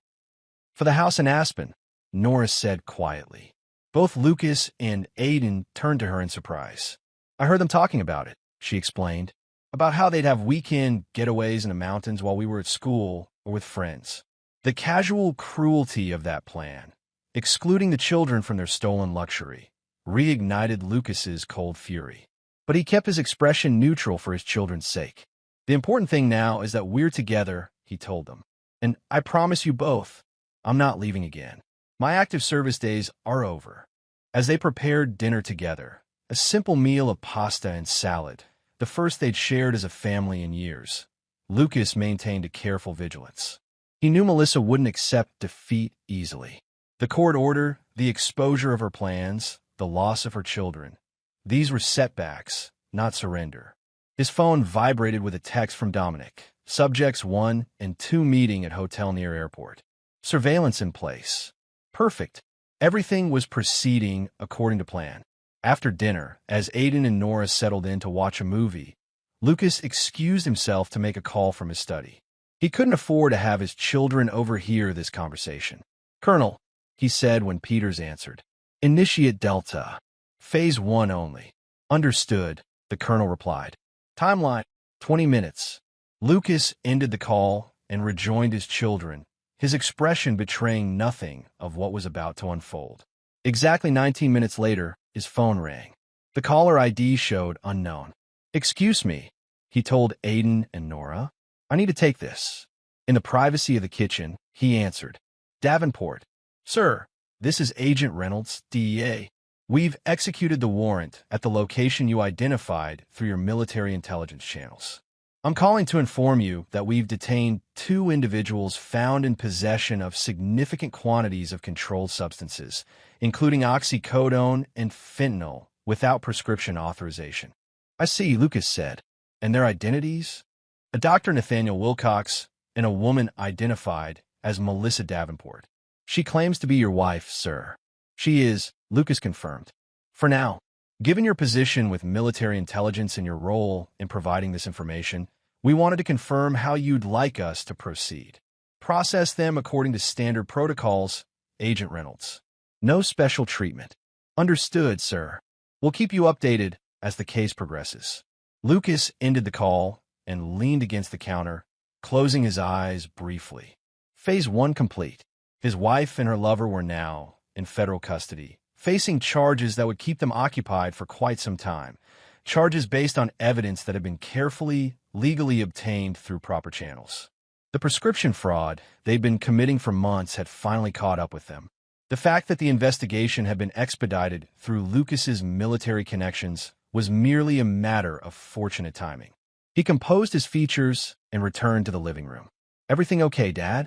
For the house in Aspen, Nora said quietly. Both Lucas and Aiden turned to her in surprise. I heard them talking about it, she explained, about how they'd have weekend getaways in the mountains while we were at school or with friends. The casual cruelty of that plan, excluding the children from their stolen luxury, reignited Lucas's cold fury. But he kept his expression neutral for his children's sake. The important thing now is that we're together, he told them. And I promise you both, I'm not leaving again. My active service days are over. As they prepared dinner together, a simple meal of pasta and salad, the first they'd shared as a family in years, Lucas maintained a careful vigilance. He knew Melissa wouldn't accept defeat easily. The court order, the exposure of her plans, the loss of her children, these were setbacks, not surrender. His phone vibrated with a text from Dominic. Subjects 1 and 2 meeting at hotel near airport. Surveillance in place. Perfect. Everything was proceeding according to plan. After dinner, as Aiden and Nora settled in to watch a movie, Lucas excused himself to make a call from his study. He couldn't afford to have his children overhear this conversation. Colonel, he said when Peters answered. Initiate Delta. Phase 1 only. Understood, the colonel replied. Timeline, 20 minutes. Lucas ended the call and rejoined his children, his expression betraying nothing of what was about to unfold. Exactly 19 minutes later, his phone rang. The caller ID showed unknown. "Excuse me," he told Aiden and Nora. "I need to take this." In the privacy of the kitchen, he answered. "Davenport." "Sir, this is Agent Reynolds, DEA. We've executed the warrant at the location you identified through your military intelligence channels. I'm calling to inform you that we've detained 2 individuals found in possession of significant quantities of controlled substances, including oxycodone and fentanyl, without prescription authorization." "I see," Lucas said. "And their identities?" "A Dr. Nathaniel Wilcox and a woman identified as Melissa Davenport. She claims to be your wife, sir." "She is," Lucas confirmed. "For now, given your position with military intelligence and your role in providing this information, we wanted to confirm how you'd like us to proceed." "Process them according to standard protocols, Agent Reynolds. No special treatment." "Understood, sir. We'll keep you updated as the case progresses." Lucas ended the call and leaned against the counter, closing his eyes briefly. Phase 1 complete. His wife and her lover were now in federal custody, facing charges that would keep them occupied for quite some time. Charges based on evidence that had been carefully, legally obtained through proper channels. The prescription fraud they'd been committing for months had finally caught up with them. The fact that the investigation had been expedited through Lucas's military connections was merely a matter of fortunate timing. He composed his features and returned to the living room. "Everything okay, Dad?"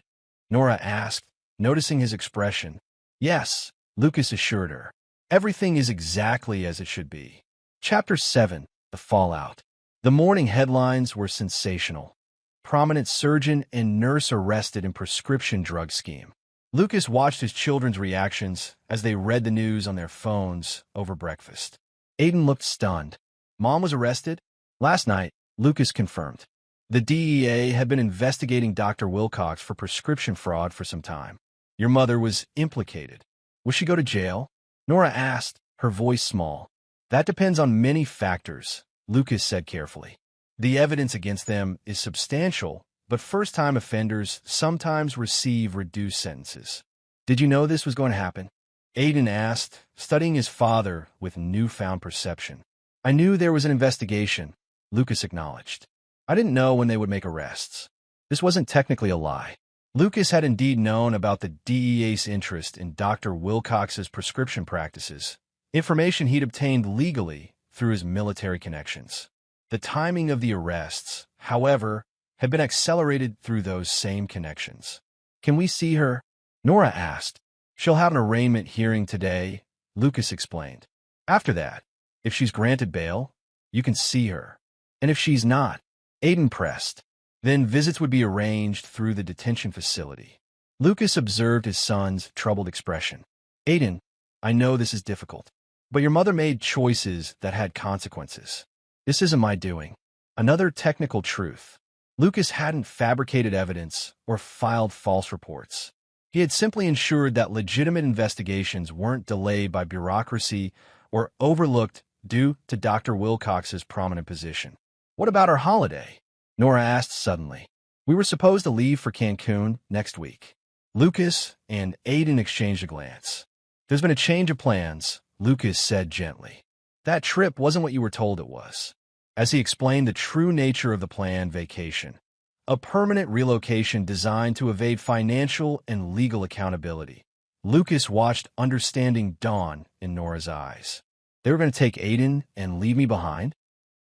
Nora asked, noticing his expression. "Yes," Lucas assured her. "Everything is exactly as it should be." Chapter 7: The Fallout. The morning headlines were sensational. Prominent surgeon and nurse arrested in prescription drug scheme. Lucas watched his children's reactions as they read the news on their phones over breakfast. Aiden looked stunned. "Mom was arrested?" "Last night," Lucas confirmed. "The DEA had been investigating Dr. Wilcox for prescription fraud for some time. Your mother was implicated. Will she go to jail?" Nora asked, her voice small. "That depends on many factors," Lucas said carefully. "The evidence against them is substantial, but first-time offenders sometimes receive reduced sentences." "Did you know this was going to happen?" Aiden asked, studying his father with newfound perception. "I knew there was an investigation," Lucas acknowledged. "I didn't know when they would make arrests." This wasn't technically a lie. Lucas had indeed known about the DEA's interest in Dr. Wilcox's prescription practices, information he'd obtained legally through his military connections. The timing of the arrests, however, had been accelerated through those same connections. "Can we see her?" Nora asked. "She'll have an arraignment hearing today," Lucas explained. "After that, if she's granted bail, you can see her. And if she's not," Aiden pressed, "then visits would be arranged through the detention facility." Lucas observed his son's troubled expression. "Aiden, I know this is difficult, but your mother made choices that had consequences. This isn't my doing." Another technical truth. Lucas hadn't fabricated evidence or filed false reports. He had simply ensured that legitimate investigations weren't delayed by bureaucracy or overlooked due to Dr. Wilcox's prominent position. "What about our holiday?" Nora asked suddenly. "We were supposed to leave for Cancun next week." Lucas and Aiden exchanged a glance. "There's been a change of plans," Lucas said gently. "That trip wasn't what you were told it was," as he explained the true nature of the planned vacation. A permanent relocation designed to evade financial and legal accountability. Lucas watched understanding dawn in Nora's eyes. "They were going to take Aiden and leave me behind?"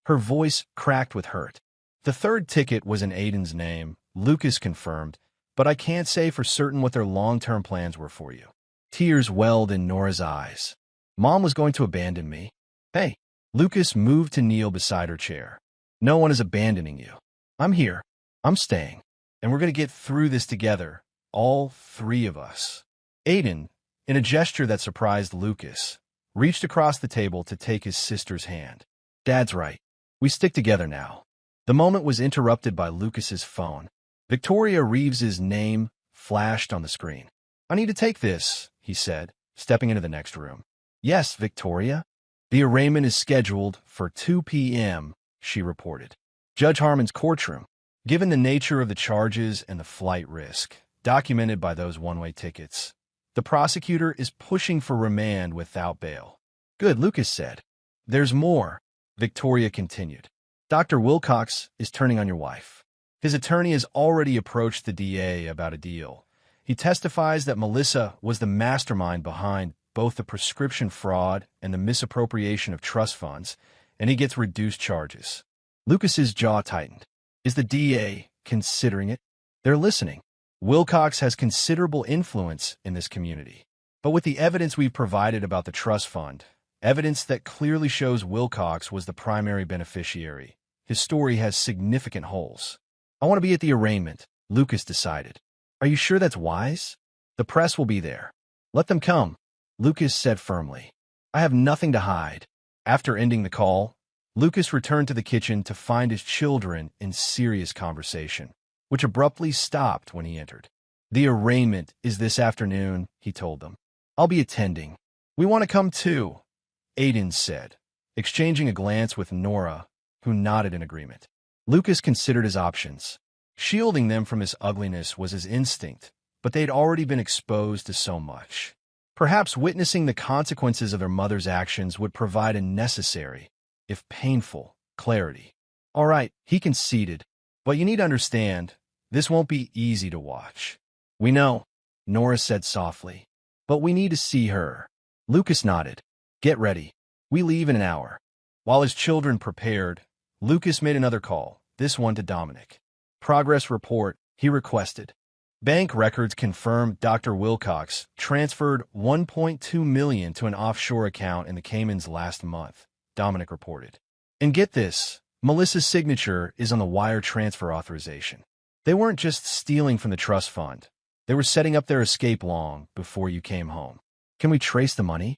Her voice cracked with hurt. "The third ticket was in Aiden's name," Lucas confirmed, "but I can't say for certain what their long-term plans were for you." Tears welled in Nora's eyes. "Mom was going to abandon me." "Hey." Lucas moved to kneel beside her chair. "No one is abandoning you. I'm here. I'm staying. And we're going to get through this together, all 3 of us." Aiden, in a gesture that surprised Lucas, reached across the table to take his sister's hand. "Dad's right. We stick together now." The moment was interrupted by Lucas's phone. Victoria Reeves's name flashed on the screen. "I need to take this," he said, stepping into the next room. "Yes, Victoria?" "The arraignment is scheduled for 2 p.m., she reported. "Judge Harmon's courtroom. Given the nature of the charges and the flight risk, documented by those one-way tickets, the prosecutor is pushing for remand without bail." "Good," Lucas said. There's more, Victoria continued. Dr. Wilcox is turning on your wife. His attorney has already approached the DA about a deal. He testifies that Melissa was the mastermind behind both the prescription fraud and the misappropriation of trust funds, and he gets reduced charges. Lucas's jaw tightened. Is the DA considering it? They're listening. Wilcox has considerable influence in this community. But with the evidence we've provided about the trust fund, evidence that clearly shows Wilcox was the primary beneficiary, his story has significant holes. I want to be at the arraignment, Lucas decided. Are you sure that's wise? The press will be there. Let them come, Lucas said firmly. I have nothing to hide. After ending the call, Lucas returned to the kitchen to find his children in serious conversation, which abruptly stopped when he entered. The arraignment is this afternoon, he told them. I'll be attending. We want to come too, Aiden said, exchanging a glance with Nora, who nodded in agreement. Lucas considered his options. Shielding them from his ugliness was his instinct, but they'd already been exposed to so much. Perhaps witnessing the consequences of their mother's actions would provide a necessary, if painful, clarity. All right, he conceded, but you need to understand, this won't be easy to watch. We know, Nora said softly, but we need to see her. Lucas nodded. Get ready. We leave in an hour. While his children prepared, Lucas made another call, this one to Dominic. Progress report, he requested. Bank records confirm Dr. Wilcox transferred $1.2 million to an offshore account in the Caymans last month, Dominic reported. And get this, Melissa's signature is on the wire transfer authorization. They weren't just stealing from the trust fund. They were setting up their escape long before you came home. Can we trace the money?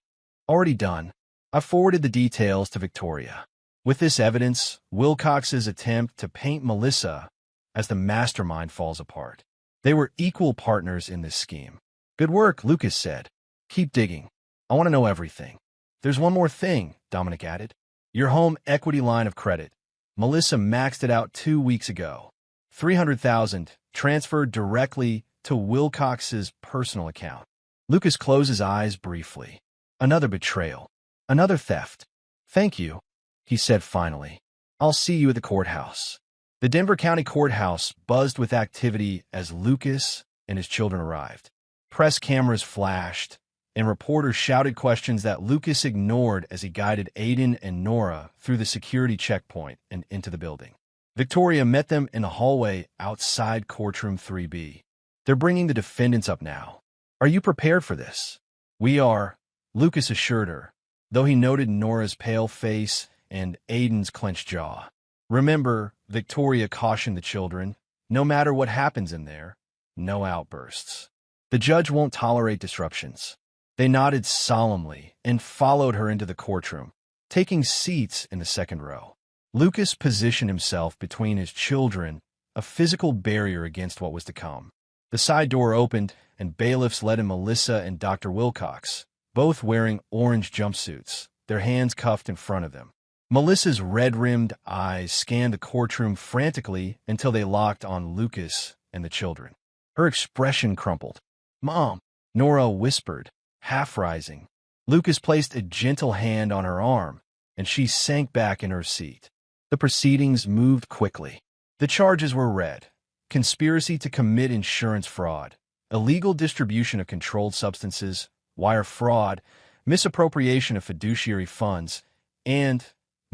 Already done. I forwarded the details to Victoria. With this evidence, Wilcox's attempt to paint Melissa as the mastermind falls apart. They were equal partners in this scheme. Good work, Lucas said. Keep digging. I want to know everything. There's one more thing, Dominic added. Your home equity line of credit. Melissa maxed it out 2 weeks ago. $300,000 transferred directly to Wilcox's personal account. Lucas closed his eyes briefly. Another betrayal. Another theft. Thank you, he said finally. I'll see you at the courthouse. The Denver County Courthouse buzzed with activity as Lucas and his children arrived. Press cameras flashed, and reporters shouted questions that Lucas ignored as he guided Aiden and Nora through the security checkpoint and into the building. Victoria met them in the hallway outside courtroom 3B. They're bringing the defendants up now. Are you prepared for this? We are, Lucas assured her, though he noted Nora's pale face and Aiden's clenched jaw. Remember, Victoria cautioned the children, no matter what happens in there, no outbursts. The judge won't tolerate disruptions. They nodded solemnly and followed her into the courtroom, taking seats in the second row. Lucas positioned himself between his children, a physical barrier against what was to come. The side door opened, and bailiffs led in Melissa and Dr. Wilcox, both wearing orange jumpsuits, their hands cuffed in front of them. Melissa's red-rimmed eyes scanned the courtroom frantically until they locked on Lucas and the children. Her expression crumpled. Mom, Nora whispered, half rising. Lucas placed a gentle hand on her arm, and she sank back in her seat. The proceedings moved quickly. The charges were read: conspiracy to commit insurance fraud, illegal distribution of controlled substances, wire fraud, misappropriation of fiduciary funds, and,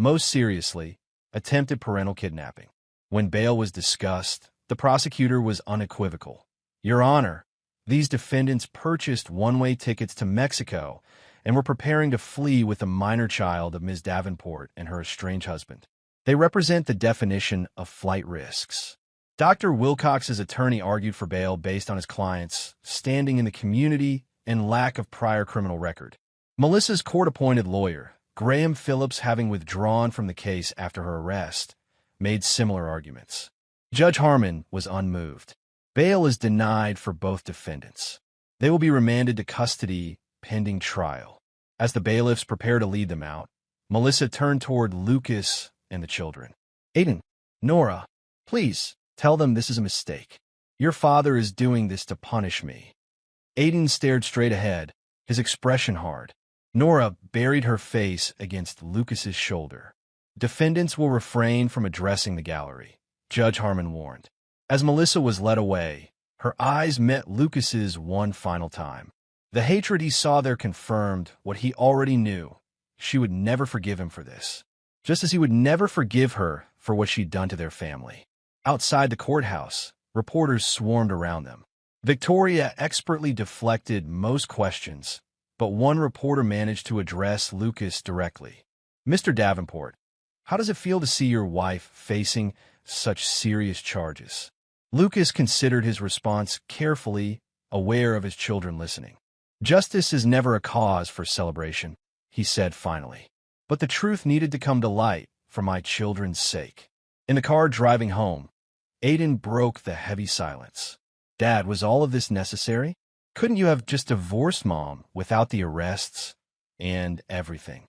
most seriously, attempted parental kidnapping. When bail was discussed, the prosecutor was unequivocal. Your Honor, these defendants purchased one-way tickets to Mexico and were preparing to flee with the minor child of Ms. Davenport and her estranged husband. They represent the definition of flight risks. Dr. Wilcox's attorney argued for bail based on his client's standing in the community and lack of prior criminal record. Melissa's court-appointed lawyer, Graham Phillips, having withdrawn from the case after her arrest, made similar arguments. Judge Harmon was unmoved. Bail is denied for both defendants. They will be remanded to custody pending trial. As the bailiffs prepare to lead them out, Melissa turned toward Lucas and the children. Aiden, Nora, please tell them this is a mistake. Your father is doing this to punish me. Aiden stared straight ahead, his expression hard. Nora buried her face against Lucas's shoulder. Defendants will refrain from addressing the gallery, Judge Harmon warned. As Melissa was led away, her eyes met Lucas's one final time. The hatred he saw there confirmed what he already knew. She would never forgive him for this, just as he would never forgive her for what she'd done to their family. Outside the courthouse, reporters swarmed around them. Victoria expertly deflected most questions, but one reporter managed to address Lucas directly. "Mr. Davenport, how does it feel to see your wife facing such serious charges?" Lucas considered his response carefully, aware of his children listening. "Justice is never a cause for celebration," he said finally. "But the truth needed to come to light for my children's sake." In the car driving home, Aiden broke the heavy silence. "Dad, was all of this necessary? Couldn't you have just divorced Mom without the arrests and everything?"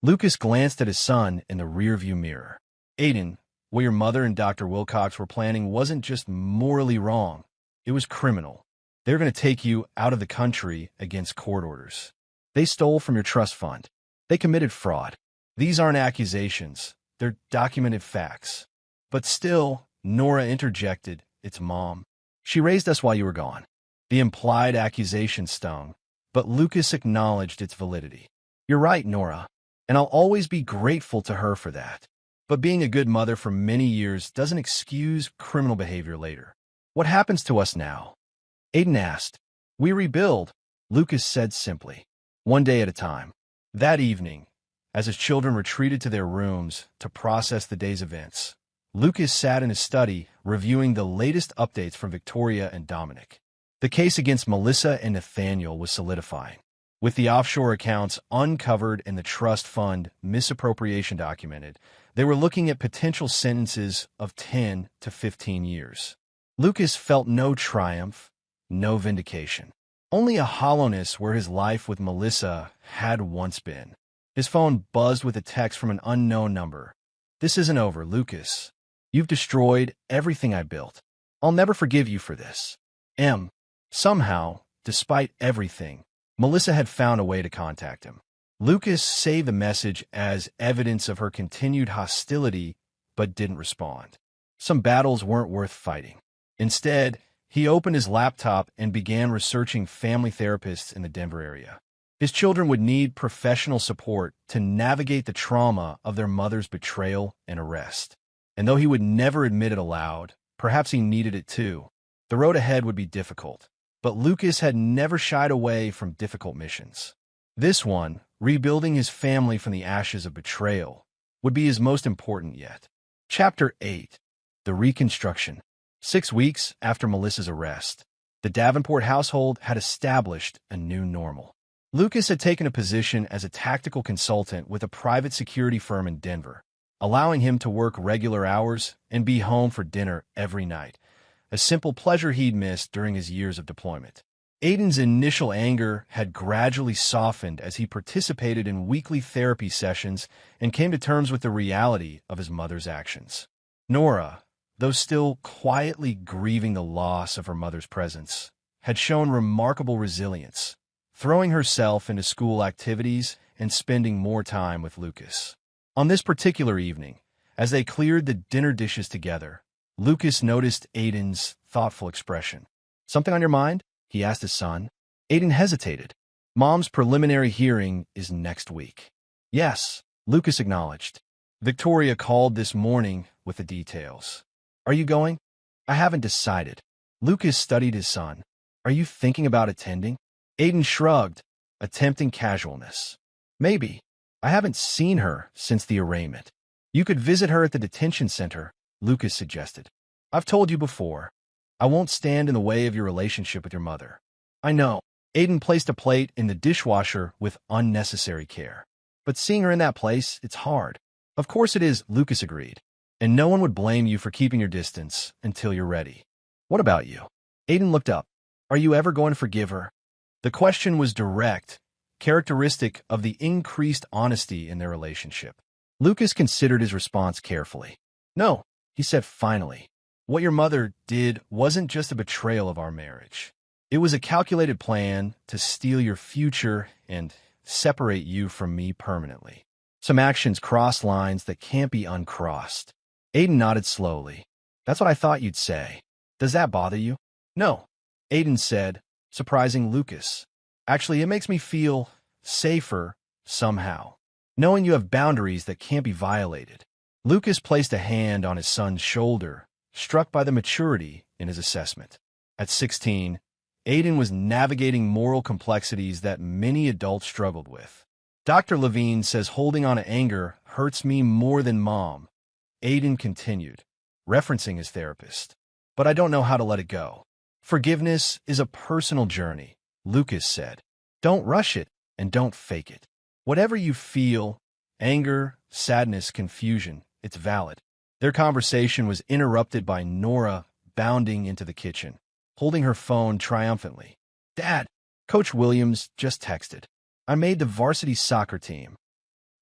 Lucas glanced at his son in the rearview mirror. "Aiden, what your mother and Dr. Wilcox were planning wasn't just morally wrong. It was criminal. They're going to take you out of the country against court orders. They stole from your trust fund. They committed fraud. These aren't accusations. They're documented facts." "But still," Nora interjected, "it's Mom. She raised us while you were gone." The implied accusation stung, but Lucas acknowledged its validity. "You're right, Nora, and I'll always be grateful to her for that. But being a good mother for many years doesn't excuse criminal behavior later." "What happens to us now?" Aiden asked. "We rebuild," Lucas said simply. "One day at a time." That evening, as his children retreated to their rooms to process the day's events, Lucas sat in his study reviewing the latest updates from Victoria and Dominic. The case against Melissa and Nathaniel was solidifying. With the offshore accounts uncovered and the trust fund misappropriation documented, they were looking at potential sentences of 10 to 15 years. Lucas felt no triumph, no vindication, only a hollowness where his life with Melissa had once been. His phone buzzed with a text from an unknown number. "This isn't over, Lucas. You've destroyed everything I built. I'll never forgive you for this. M." Somehow, despite everything, Melissa had found a way to contact him. Lucas saved the message as evidence of her continued hostility, but didn't respond. Some battles weren't worth fighting. Instead, he opened his laptop and began researching family therapists in the Denver area. His children would need professional support to navigate the trauma of their mother's betrayal and arrest. And though he would never admit it aloud, perhaps he needed it too. The road ahead would be difficult, but Lucas had never shied away from difficult missions. This one, rebuilding his family from the ashes of betrayal, would be his most important yet. Chapter 8. The Reconstruction. 6 weeks after Melissa's arrest, the Davenport household had established a new normal. Lucas had taken a position as a tactical consultant with a private security firm in Denver, allowing him to work regular hours and be home for dinner every night, a simple pleasure he'd missed during his years of deployment. Aiden's initial anger had gradually softened as he participated in weekly therapy sessions and came to terms with the reality of his mother's actions. Nora, though still quietly grieving the loss of her mother's presence, had shown remarkable resilience, throwing herself into school activities and spending more time with Lucas. On this particular evening, as they cleared the dinner dishes together, Lucas noticed Aiden's thoughtful expression. "Something on your mind?" he asked his son. Aiden hesitated. "Mom's preliminary hearing is next week." "Yes," Lucas acknowledged. "Victoria called this morning with the details." "Are you going?" "I haven't decided." Lucas studied his son. "Are you thinking about attending?" Aiden shrugged, attempting casualness. "Maybe. I haven't seen her since the arraignment." "You could visit her at the detention center," Lucas suggested. "I've told you before. I won't stand in the way of your relationship with your mother." "I know." Aiden placed a plate in the dishwasher with unnecessary care. "But seeing her in that place, it's hard." "Of course it is," Lucas agreed. "And no one would blame you for keeping your distance until you're ready." "What about you?" Aiden looked up. "Are you ever going to forgive her?" The question was direct, characteristic of the increased honesty in their relationship. Lucas considered his response carefully. "No," he said finally. "What your mother did wasn't just a betrayal of our marriage. It was a calculated plan to steal your future and separate you from me permanently. Some actions cross lines that can't be uncrossed. Aiden nodded slowly. That's what I thought you'd say. Does that bother you? No, Aiden said, surprising Lucas. Actually, it makes me feel safer somehow, knowing you have boundaries that can't be violated. Lucas placed a hand on his son's shoulder, struck by the maturity in his assessment. At 16, Aiden was navigating moral complexities that many adults struggled with. Dr. Levine says holding on to anger hurts me more than mom, Aiden continued, referencing his therapist. But I don't know how to let it go. Forgiveness is a personal journey, Lucas said. Don't rush it and don't fake it. Whatever you feel, anger, sadness, confusion, it's valid. Their conversation was interrupted by Nora bounding into the kitchen, holding her phone triumphantly. Dad, Coach Williams just texted. I made the varsity soccer team.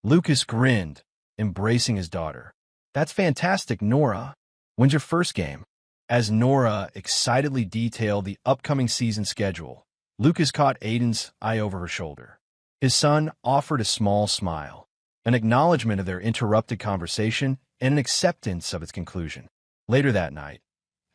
Lucas grinned, embracing his daughter. That's fantastic, Nora. When's your first game? As Nora excitedly detailed the upcoming season schedule, Lucas caught Aiden's eye over her shoulder. His son offered a small smile, an acknowledgement of their interrupted conversation and an acceptance of its conclusion. Later that night,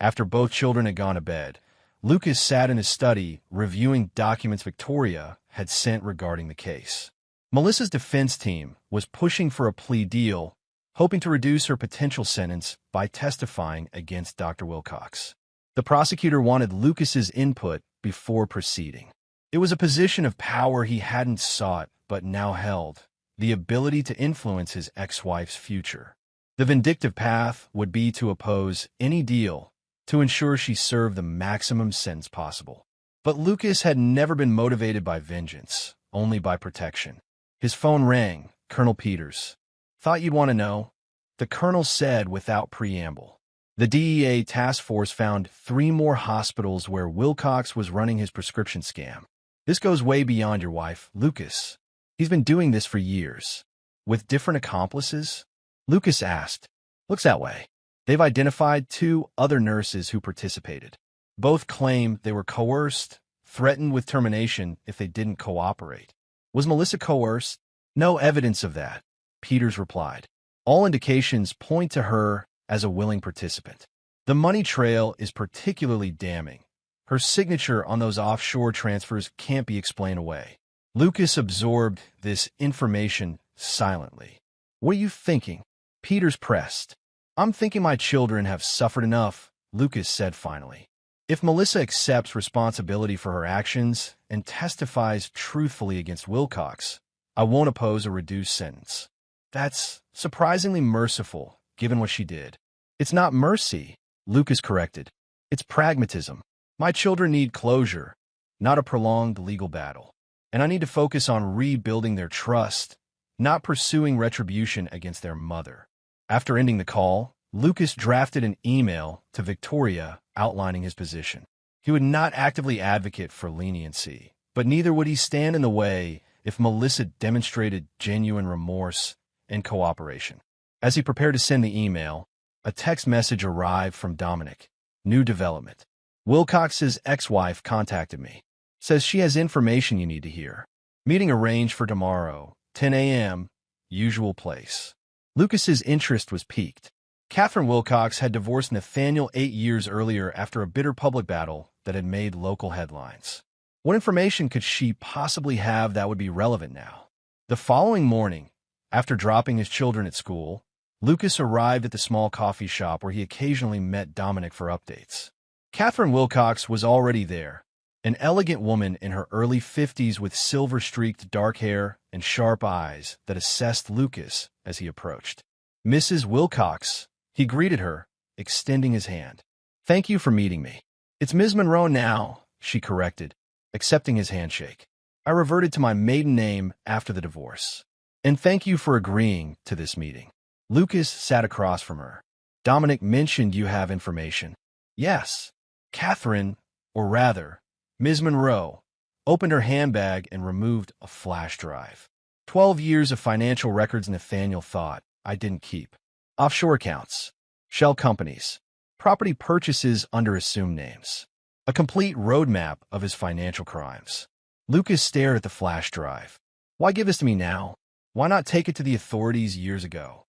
after both children had gone to bed, Lucas sat in his study reviewing documents Victoria had sent regarding the case. Melissa's defense team was pushing for a plea deal, hoping to reduce her potential sentence by testifying against Dr. Wilcox. The prosecutor wanted Lucas's input before proceeding. It was a position of power he hadn't sought but now held, the ability to influence his ex-wife's future. The vindictive path would be to oppose any deal to ensure she served the maximum sentence possible. But Lucas had never been motivated by vengeance, only by protection. His phone rang. Colonel Peters. Thought you'd want to know, the colonel said without preamble. The DEA task force found 3 more hospitals where Wilcox was running his prescription scam. This goes way beyond your wife, Lucas. He's been doing this for years. With different accomplices? Lucas asked. Looks that way. They've identified 2 other nurses who participated. Both claim they were coerced, threatened with termination if they didn't cooperate. Was Melissa coerced? No evidence of that, Peters replied. All indications point to her as a willing participant. The money trail is particularly damning. Her signature on those offshore transfers can't be explained away. Lucas absorbed this information silently. What are you thinking? Peters pressed. I'm thinking my children have suffered enough, Lucas said finally. If Melissa accepts responsibility for her actions and testifies truthfully against Wilcox, I won't oppose a reduced sentence. That's surprisingly merciful, given what she did. It's not mercy, Lucas corrected. It's pragmatism. My children need closure, not a prolonged legal battle. And I need to focus on rebuilding their trust, not pursuing retribution against their mother. After ending the call, Lucas drafted an email to Victoria outlining his position. He would not actively advocate for leniency, but neither would he stand in the way if Melissa demonstrated genuine remorse and cooperation. As he prepared to send the email, a text message arrived from Dominic. New development. Wilcox's ex-wife contacted me. Says she has information you need to hear. Meeting arranged for tomorrow, 10 a.m., usual place. Lucas's interest was piqued. Catherine Wilcox had divorced Nathaniel 8 years earlier after a bitter public battle that had made local headlines. What information could she possibly have that would be relevant now? The following morning, after dropping his children at school, Lucas arrived at the small coffee shop where he occasionally met Dominic for updates. Catherine Wilcox was already there, an elegant woman in her early 50s with silver-streaked dark hair and sharp eyes that assessed Lucas as he approached. Mrs. Wilcox, he greeted her, extending his hand. Thank you for meeting me. It's Ms. Monroe now, she corrected, accepting his handshake. I reverted to my maiden name after the divorce. And thank you for agreeing to this meeting. Lucas sat across from her. Dominic mentioned you have information. Yes. Catherine, or rather, Ms. Monroe, opened her handbag and removed a flash drive. 12 years of financial records Nathaniel thought I didn't keep. Offshore accounts, shell companies, property purchases under assumed names. A complete roadmap of his financial crimes. Lucas stared at the flash drive. Why give this to me now? Why not take it to the authorities years ago?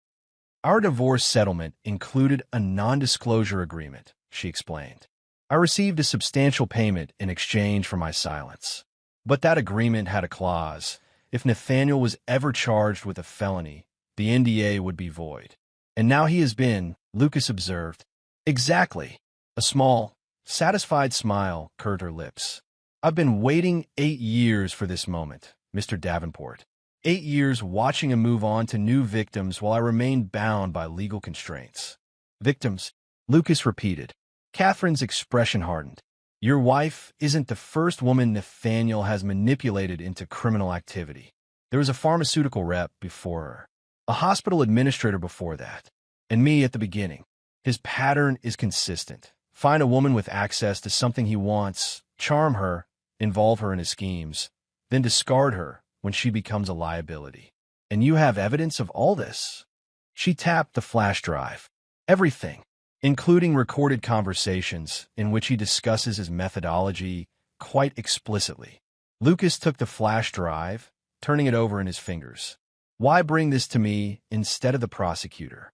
Our divorce settlement included a non-disclosure agreement, she explained. I received a substantial payment in exchange for my silence. But that agreement had a clause. If Nathaniel was ever charged with a felony, the NDA would be void. And now he has been, Lucas observed. Exactly. A small, satisfied smile curved her lips. I've been waiting 8 years for this moment, Mr. Davenport. 8 years watching him move on to new victims while I remained bound by legal constraints. Victims, Lucas repeated. Catherine's expression hardened. Your wife isn't the first woman Nathaniel has manipulated into criminal activity. There was a pharmaceutical rep before her, a hospital administrator before that, and me at the beginning. His pattern is consistent. Find a woman with access to something he wants, charm her, involve her in his schemes, then discard her when she becomes a liability. And you have evidence of all this? She tapped the flash drive. Everything, including recorded conversations in which he discusses his methodology quite explicitly. Lucas took the flash drive, turning it over in his fingers. Why bring this to me instead of the prosecutor?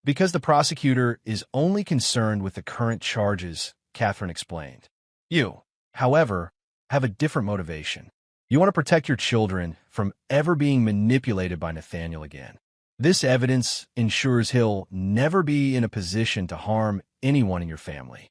Because the prosecutor is only concerned with the current charges, Catherine explained. You, however, have a different motivation. You want to protect your children from ever being manipulated by Nathaniel again. This evidence ensures he'll never be in a position to harm anyone in your family.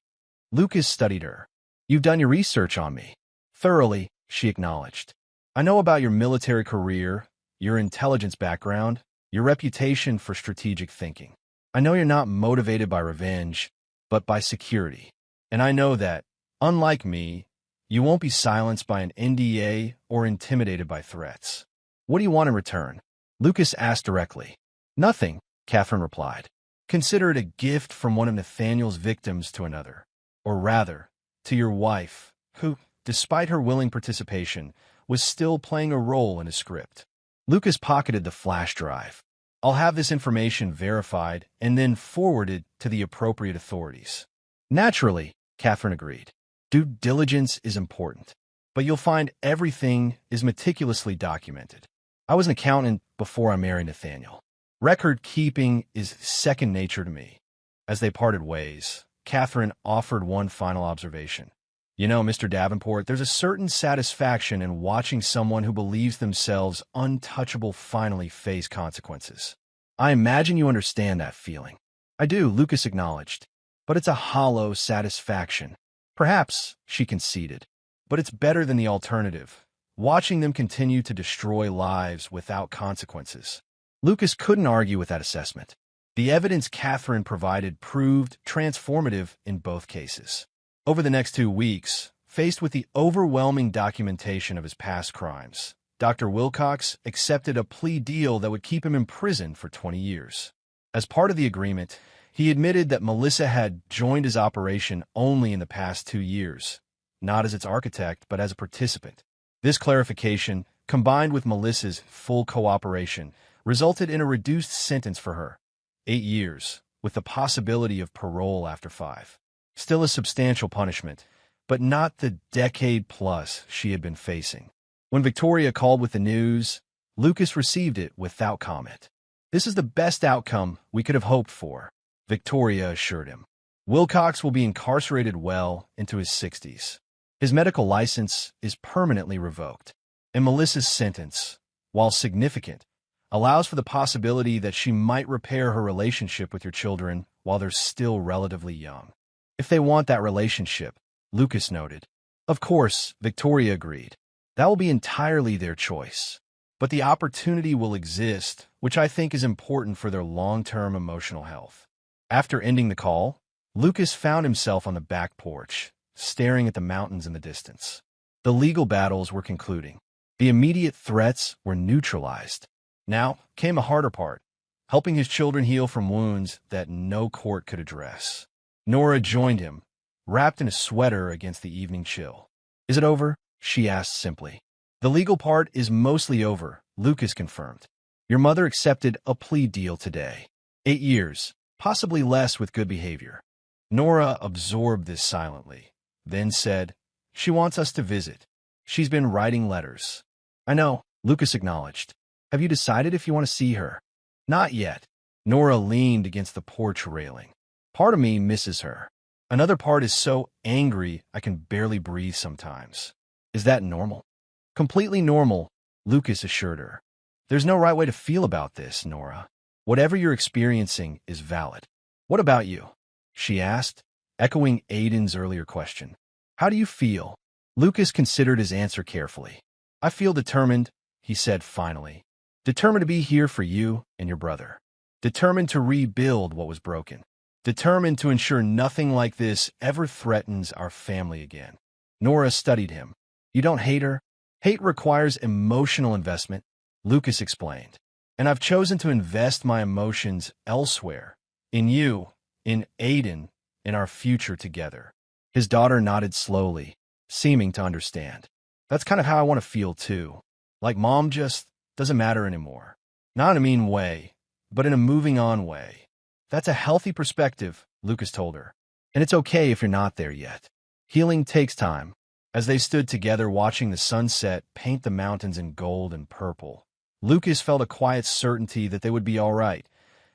Lucas studied her. You've done your research on me. Thoroughly, she acknowledged. I know about your military career, your intelligence background, your reputation for strategic thinking. I know you're not motivated by revenge, but by security. And I know that, unlike me, you won't be silenced by an NDA or intimidated by threats. What do you want in return? Lucas asked directly. Nothing, Catherine replied. Consider it a gift from one of Nathaniel's victims to another. Or rather, to your wife, who, despite her willing participation, was still playing a role in his script. Lucas pocketed the flash drive. I'll have this information verified and then forwarded to the appropriate authorities. Naturally, Catherine agreed. Due diligence is important, but you'll find everything is meticulously documented. I was an accountant before I married Nathaniel. Record keeping is second nature to me. As they parted ways, Catherine offered one final observation. You know, Mr. Davenport, there's a certain satisfaction in watching someone who believes themselves untouchable finally face consequences. I imagine you understand that feeling. I do, Lucas acknowledged, but it's a hollow satisfaction. Perhaps, she conceded, but it's better than the alternative, watching them continue to destroy lives without consequences. Lucas couldn't argue with that assessment. The evidence Catherine provided proved transformative in both cases. Over the next 2 weeks, faced with the overwhelming documentation of his past crimes, Dr. Wilcox accepted a plea deal that would keep him in prison for 20 years. As part of the agreement, he admitted that Melissa had joined his operation only in the past 2 years, not as its architect, but as a participant. This clarification, combined with Melissa's full cooperation, resulted in a reduced sentence for her, 8 years, with the possibility of parole after 5. Still a substantial punishment, but not the decade-plus she had been facing. When Victoria called with the news, Lucas received it without comment. This is the best outcome we could have hoped for, Victoria assured him. Wilcox will be incarcerated well into his 60s. His medical license is permanently revoked, and Melissa's sentence, while significant, allows for the possibility that she might repair her relationship with your children while they're still relatively young. If they want that relationship, Lucas noted. Of course, Victoria agreed. That will be entirely their choice. But the opportunity will exist, which I think is important for their long-term emotional health. After ending the call, Lucas found himself on the back porch, staring at the mountains in the distance. The legal battles were concluding. The immediate threats were neutralized. Now came a harder part, helping his children heal from wounds that no court could address. Nora joined him, wrapped in a sweater against the evening chill. Is it over? She asked simply. The legal part is mostly over, Lucas confirmed. Your mother accepted a plea deal today. 8 years, possibly less with good behavior. Nora absorbed this silently, then said, she wants us to visit. She's been writing letters. I know, Lucas acknowledged. Have you decided if you want to see her? Not yet. Nora leaned against the porch railing. Part of me misses her. Another part is so angry I can barely breathe sometimes. Is that normal? Completely normal, Lucas assured her. There's no right way to feel about this, Nora. Whatever you're experiencing is valid. What about you? She asked, echoing Aiden's earlier question. How do you feel? Lucas considered his answer carefully. I feel determined, he said finally. Determined to be here for you and your brother. Determined to rebuild what was broken. Determined to ensure nothing like this ever threatens our family again. Nora studied him. You don't hate her? Hate requires emotional investment, Lucas explained. And I've chosen to invest my emotions elsewhere. In you, in Aiden, in our future together. His daughter nodded slowly, seeming to understand. That's kind of how I want to feel too. Like mom just doesn't matter anymore. Not in a mean way, but in a moving on way. That's a healthy perspective, Lucas told her. And it's okay if you're not there yet. Healing takes time. As they stood together watching the sunset paint the mountains in gold and purple, Lucas felt a quiet certainty that they would be all right.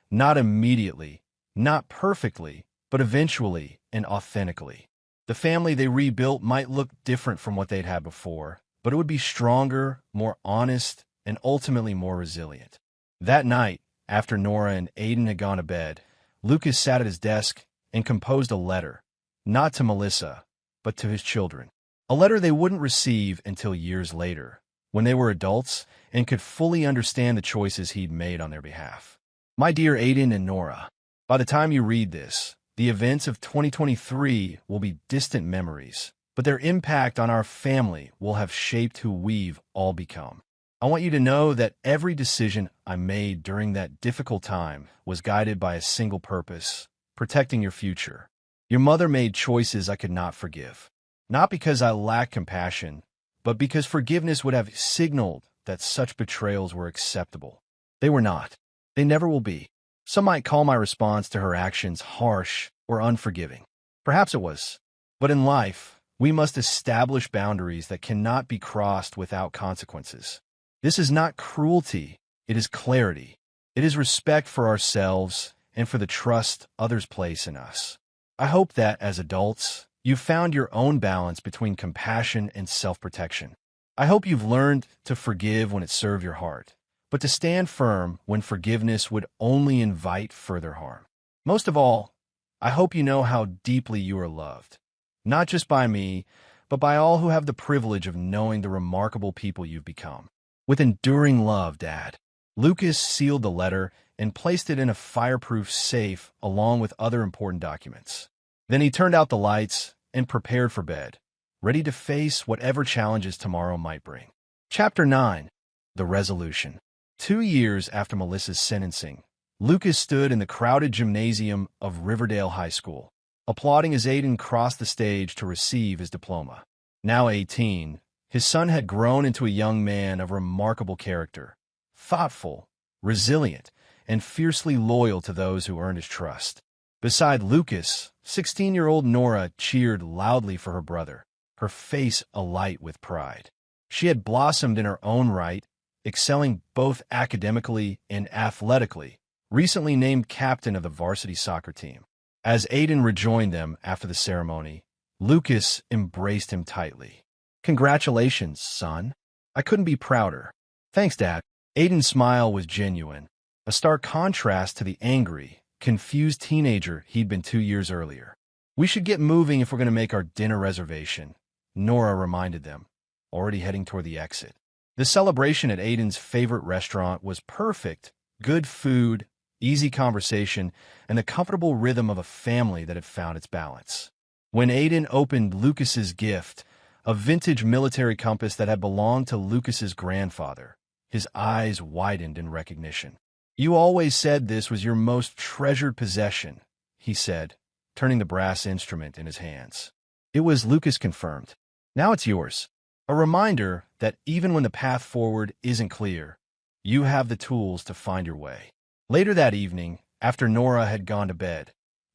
Not immediately, not perfectly, but eventually and authentically. The family they rebuilt might look different from what they'd had before, but it would be stronger, more honest, and ultimately more resilient. That night, after Nora and Aiden had gone to bed, Lucas sat at his desk and composed a letter, not to Melissa, but to his children. A letter they wouldn't receive until years later, when they were adults and could fully understand the choices he'd made on their behalf. My dear Aiden and Nora, by the time you read this, the events of 2023 will be distant memories, but their impact on our family will have shaped who we've all become. I want you to know that every decision I made during that difficult time was guided by a single purpose: protecting your future. Your mother made choices I could not forgive. Not because I lack compassion, but because forgiveness would have signaled that such betrayals were acceptable. They were not. They never will be. Some might call my response to her actions harsh or unforgiving. Perhaps it was. But in life, we must establish boundaries that cannot be crossed without consequences. This is not cruelty, it is clarity. It is respect for ourselves and for the trust others place in us. I hope that, as adults, you've found your own balance between compassion and self-protection. I hope you've learned to forgive when it served your heart, but to stand firm when forgiveness would only invite further harm. Most of all, I hope you know how deeply you are loved, not just by me, but by all who have the privilege of knowing the remarkable people you've become. With enduring love, Dad. Lucas sealed the letter and placed it in a fireproof safe along with other important documents. Then he turned out the lights and prepared for bed, ready to face whatever challenges tomorrow might bring. Chapter 9. The Resolution. 2 years after Melissa's sentencing, Lucas stood in the crowded gymnasium of Riverdale High School, applauding as Aiden crossed the stage to receive his diploma. Now 18, his son had grown into a young man of remarkable character, thoughtful, resilient, and fiercely loyal to those who earned his trust. Beside Lucas, 16-year-old Nora cheered loudly for her brother, her face alight with pride. She had blossomed in her own right, excelling both academically and athletically, recently named captain of the varsity soccer team. As Aiden rejoined them after the ceremony, Lucas embraced him tightly. Congratulations, son. I couldn't be prouder. Thanks, Dad. Aiden's smile was genuine, a stark contrast to the angry, confused teenager he'd been 2 years earlier. We should get moving if we're going to make our dinner reservation, Nora reminded them, already heading toward the exit. The celebration at Aiden's favorite restaurant was perfect. Good food, easy conversation, and the comfortable rhythm of a family that had found its balance. When Aiden opened Lucas's gift, a vintage military compass that had belonged to Lucas's grandfather, his eyes widened in recognition. You always said this was your most treasured possession, he said, turning the brass instrument in his hands. It was, Lucas confirmed. Now it's yours. A reminder that even when the path forward isn't clear, you have the tools to find your way. Later that evening, after Nora had gone to bed,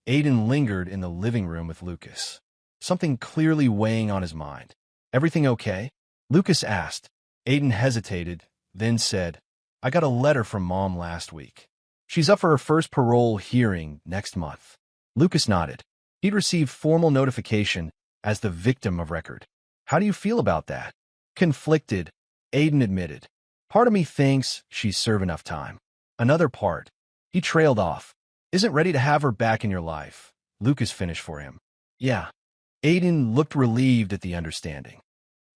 Aiden lingered in the living room with Lucas, something clearly weighing on his mind. Everything okay? Lucas asked. Aiden hesitated, then said, I got a letter from Mom last week. She's up for her first parole hearing next month. Lucas nodded. He'd received formal notification as the victim of record. How do you feel about that? Conflicted, Aiden admitted. Part of me thinks she's served enough time. Another part. He trailed off. Isn't ready to have her back in your life. Lucas finished for him. Yeah. Aiden looked relieved at the understanding.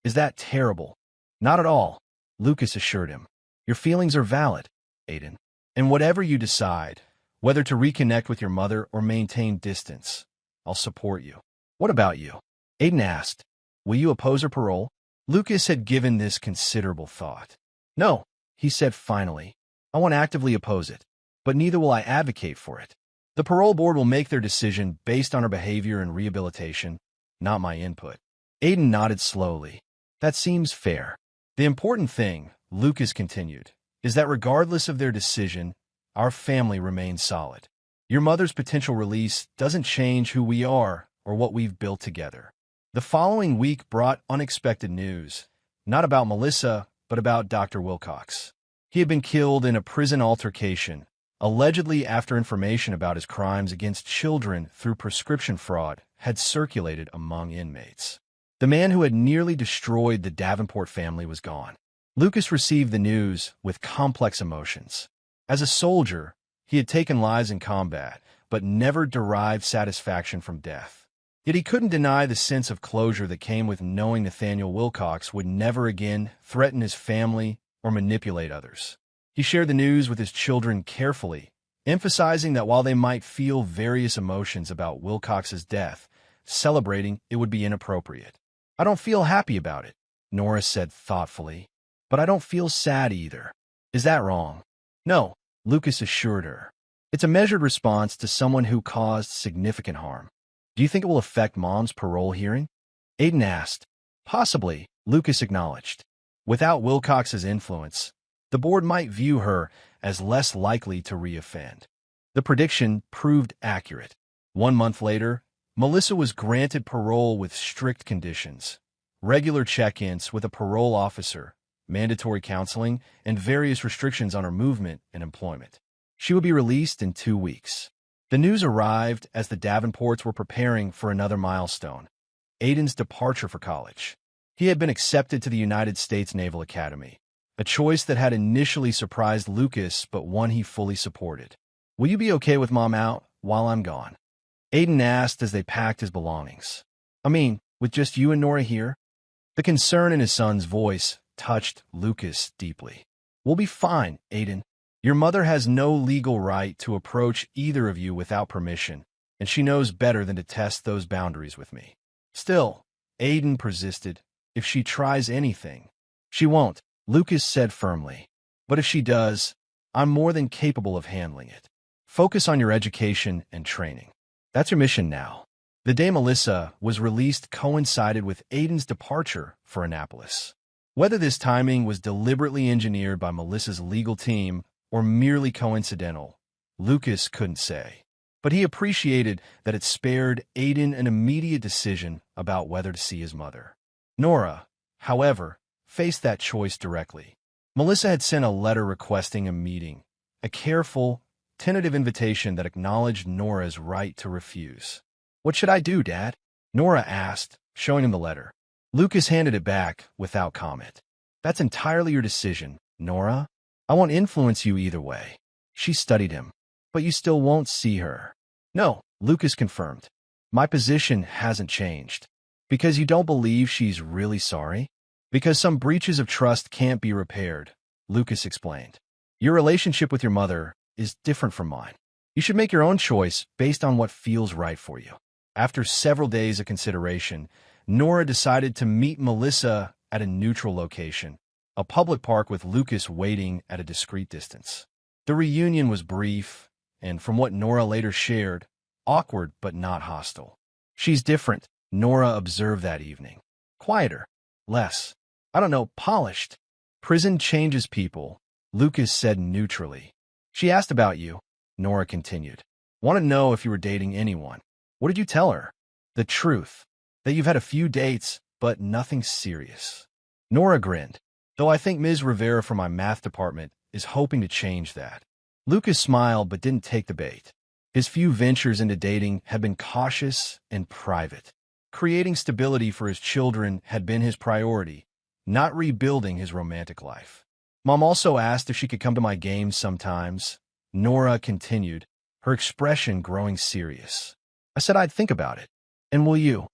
Is that terrible? Not at all, Lucas assured him. Your feelings are valid, Aiden. And whatever you decide, whether to reconnect with your mother or maintain distance, I'll support you. What about you? Aiden asked. Will you oppose her parole? Lucas had given this considerable thought. No, he said finally. I won't actively oppose it, but neither will I advocate for it. The parole board will make their decision based on her behavior and rehabilitation, not my input. Aiden nodded slowly. That seems fair. The important thing, Lucas continued, is that regardless of their decision, our family remains solid. Your mother's potential release doesn't change who we are or what we've built together. The following week brought unexpected news, not about Melissa, but about Dr. Wilcox. He had been killed in a prison altercation, allegedly after information about his crimes against children through prescription fraud had circulated among inmates. The man who had nearly destroyed the Davenport family was gone. Lucas received the news with complex emotions. As a soldier, he had taken lives in combat, but never derived satisfaction from death. Yet he couldn't deny the sense of closure that came with knowing Nathaniel Wilcox would never again threaten his family or manipulate others. He shared the news with his children carefully, emphasizing that while they might feel various emotions about Wilcox's death, celebrating it would be inappropriate. I don't feel happy about it, Nora said thoughtfully, but I don't feel sad either. Is that wrong? No, Lucas assured her. It's a measured response to someone who caused significant harm. Do you think it will affect Mom's parole hearing? Aiden asked. Possibly, Lucas acknowledged. Without Wilcox's influence, the board might view her as less likely to reoffend. The prediction proved accurate. 1 month later, Melissa was granted parole with strict conditions, regular check-ins with a parole officer, mandatory counseling, and various restrictions on her movement and employment. She would be released in 2 weeks. The news arrived as the Davenports were preparing for another milestone, Aiden's departure for college. He had been accepted to the United States Naval Academy, a choice that had initially surprised Lucas but one he fully supported. Will you be okay with Mom out while I'm gone? Aiden asked as they packed his belongings. I mean, with just you and Nora here? The concern in his son's voice touched Lucas deeply. We'll be fine, Aiden. Your mother has no legal right to approach either of you without permission, and she knows better than to test those boundaries with me. Still, Aiden persisted, if she tries anything. She won't, Lucas said firmly. But if she does, I'm more than capable of handling it. Focus on your education and training. That's your mission now. The day Melissa was released coincided with Aiden's departure for Annapolis. Whether this timing was deliberately engineered by Melissa's legal team or merely coincidental, Lucas couldn't say. But he appreciated that it spared Aiden an immediate decision about whether to see his mother. Nora, however, faced that choice directly. Melissa had sent a letter requesting a meeting, a careful, tentative invitation that acknowledged Nora's right to refuse. What should I do, Dad? Nora asked, showing him the letter. Lucas handed it back without comment. That's entirely your decision, Nora. I won't influence you either way. She studied him. But you still won't see her. No, Lucas confirmed. My position hasn't changed. Because you don't believe she's really sorry? Because some breaches of trust can't be repaired, Lucas explained. Your relationship with your mother is different from mine. You should make your own choice based on what feels right for you. After several days of consideration, Nora decided to meet Melissa at a neutral location, a public park with Lucas waiting at a discreet distance. The reunion was brief, and from what Nora later shared, awkward but not hostile. She's different, Nora observed that evening. Quieter, less, polished. Prison changes people, Lucas said neutrally. She asked about you, Nora continued. Wanted to know if you were dating anyone. What did you tell her? The truth. That you've had a few dates, but nothing serious. Nora grinned. Though I think Ms. Rivera from my math department is hoping to change that. Lucas smiled but didn't take the bait. His few ventures into dating had been cautious and private. Creating stability for his children had been his priority, not rebuilding his romantic life. Mom also asked if she could come to my games sometimes. Nora continued, her expression growing serious. I said I'd think about it. And will you?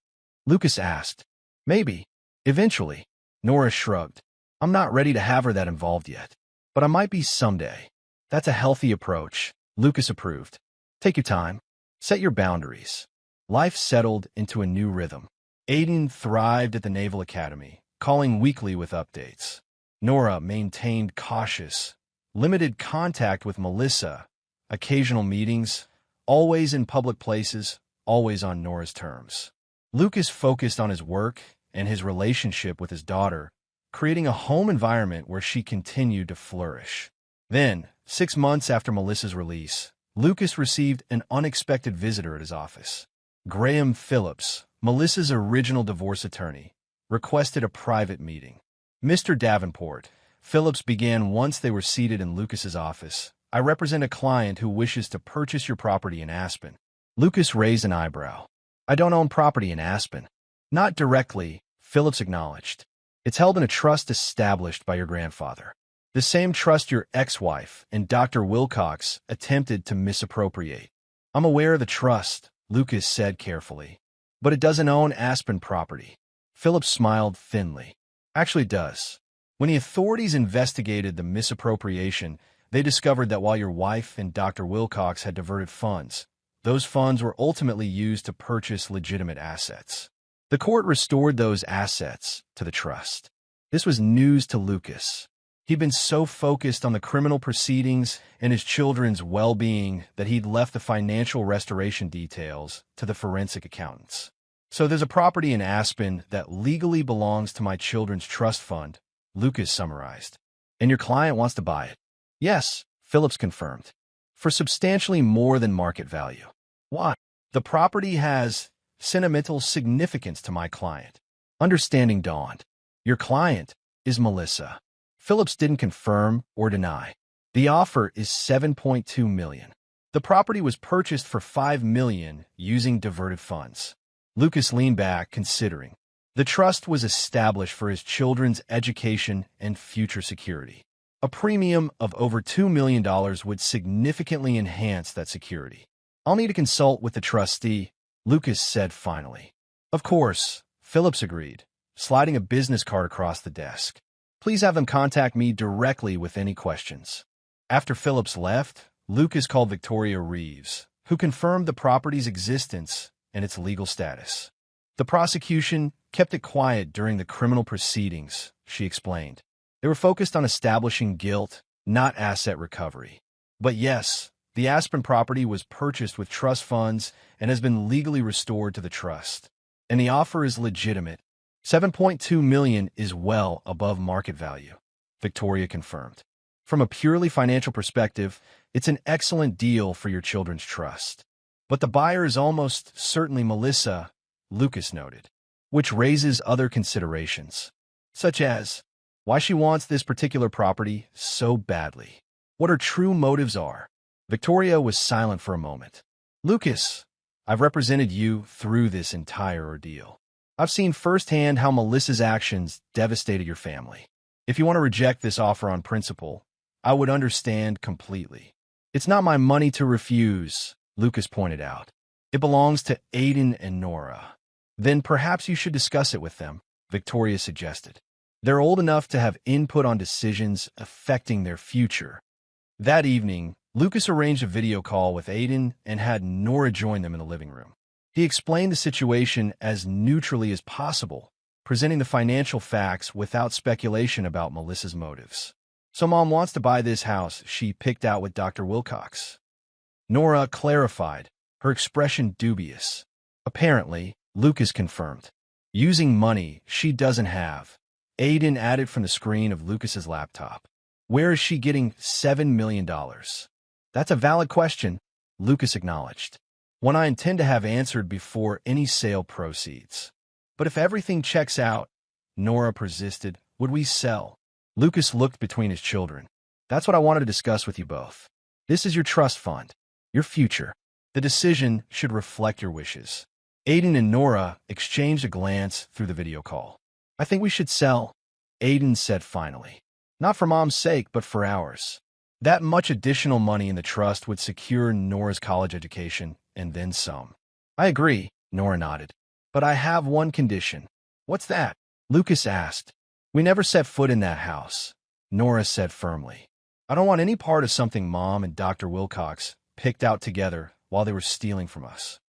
Lucas asked. Maybe. Eventually. Nora shrugged. I'm not ready to have her that involved yet. But I might be someday. That's a healthy approach. Lucas approved. Take your time. Set your boundaries. Life settled into a new rhythm. Aiden thrived at the Naval Academy, calling weekly with updates. Nora maintained cautious, limited contact with Melissa, occasional meetings, always in public places, always on Nora's terms. Lucas focused on his work and his relationship with his daughter, creating a home environment where she continued to flourish. Then, 6 months after Melissa's release, Lucas received an unexpected visitor at his office. Graham Phillips, Melissa's original divorce attorney, requested a private meeting. Mr. Davenport, Phillips began once they were seated in Lucas's office. I represent a client who wishes to purchase your property in Aspen. Lucas raised an eyebrow. I don't own property in Aspen. Not directly, Phillips acknowledged. It's held in a trust established by your grandfather. The same trust your ex-wife and Dr. Wilcox attempted to misappropriate. I'm aware of the trust, Lucas said carefully. But it doesn't own Aspen property. Phillips smiled thinly. Actually, it does. When the authorities investigated the misappropriation, they discovered that while your wife and Dr. Wilcox had diverted funds, those funds were ultimately used to purchase legitimate assets. The court restored those assets to the trust. This was news to Lucas. He'd been so focused on the criminal proceedings and his children's well-being that he'd left the financial restoration details to the forensic accountants. So there's a property in Aspen that legally belongs to my children's trust fund, Lucas summarized. And your client wants to buy it. Yes, Phillips confirmed. For substantially more than market value. Why? The property has sentimental significance to my client. Understanding dawned. Your client is Melissa. Phillips didn't confirm or deny. The offer is $7.2 million. The property was purchased for $5 million using diverted funds. Lucas leaned back, considering. The trust was established for his children's education and future security. A premium of over $2 million would significantly enhance that security. I'll need to consult with the trustee, Lucas said finally. Of course, Phillips agreed, sliding a business card across the desk. Please have them contact me directly with any questions. After Phillips left, Lucas called Victoria Reeves, who confirmed the property's existence and its legal status. The prosecution kept it quiet during the criminal proceedings, she explained. They were focused on establishing guilt, not asset recovery. But yes, the Aspen property was purchased with trust funds and has been legally restored to the trust. And the offer is legitimate. $7.2 million is well above market value, Victoria confirmed. From a purely financial perspective, it's an excellent deal for your children's trust. But the buyer is almost certainly Melissa, Lucas noted, which raises other considerations, such as why she wants this particular property so badly, what her true motives are. Victoria was silent for a moment. Lucas, I've represented you through this entire ordeal. I've seen firsthand how Melissa's actions devastated your family. If you want to reject this offer on principle, I would understand completely. It's not my money to refuse, Lucas pointed out. It belongs to Aiden and Nora. Then perhaps you should discuss it with them, Victoria suggested. They're old enough to have input on decisions affecting their future. That evening, Lucas arranged a video call with Aiden and had Nora join them in the living room. He explained the situation as neutrally as possible, presenting the financial facts without speculation about Melissa's motives. So Mom wants to buy this house she picked out with Dr. Wilcox. Nora clarified, her expression dubious. Apparently, Lucas confirmed. Using money she doesn't have. Aiden added from the screen of Lucas's laptop. Where is she getting $7 million? That's a valid question, Lucas acknowledged. One I intend to have answered before any sale proceeds. But if everything checks out, Nora persisted, would we sell? Lucas looked between his children. That's what I wanted to discuss with you both. This is your trust fund, your future. The decision should reflect your wishes. Aiden and Nora exchanged a glance through the video call. I think we should sell, Aiden said finally. Not for Mom's sake, but for ours. That much additional money in the trust would secure Nora's college education, and then some. I agree, Nora nodded. But I have one condition. What's that? Lucas asked. We never set foot in that house, Nora said firmly. I don't want any part of something Mom and Dr. Wilcox picked out together while they were stealing from us.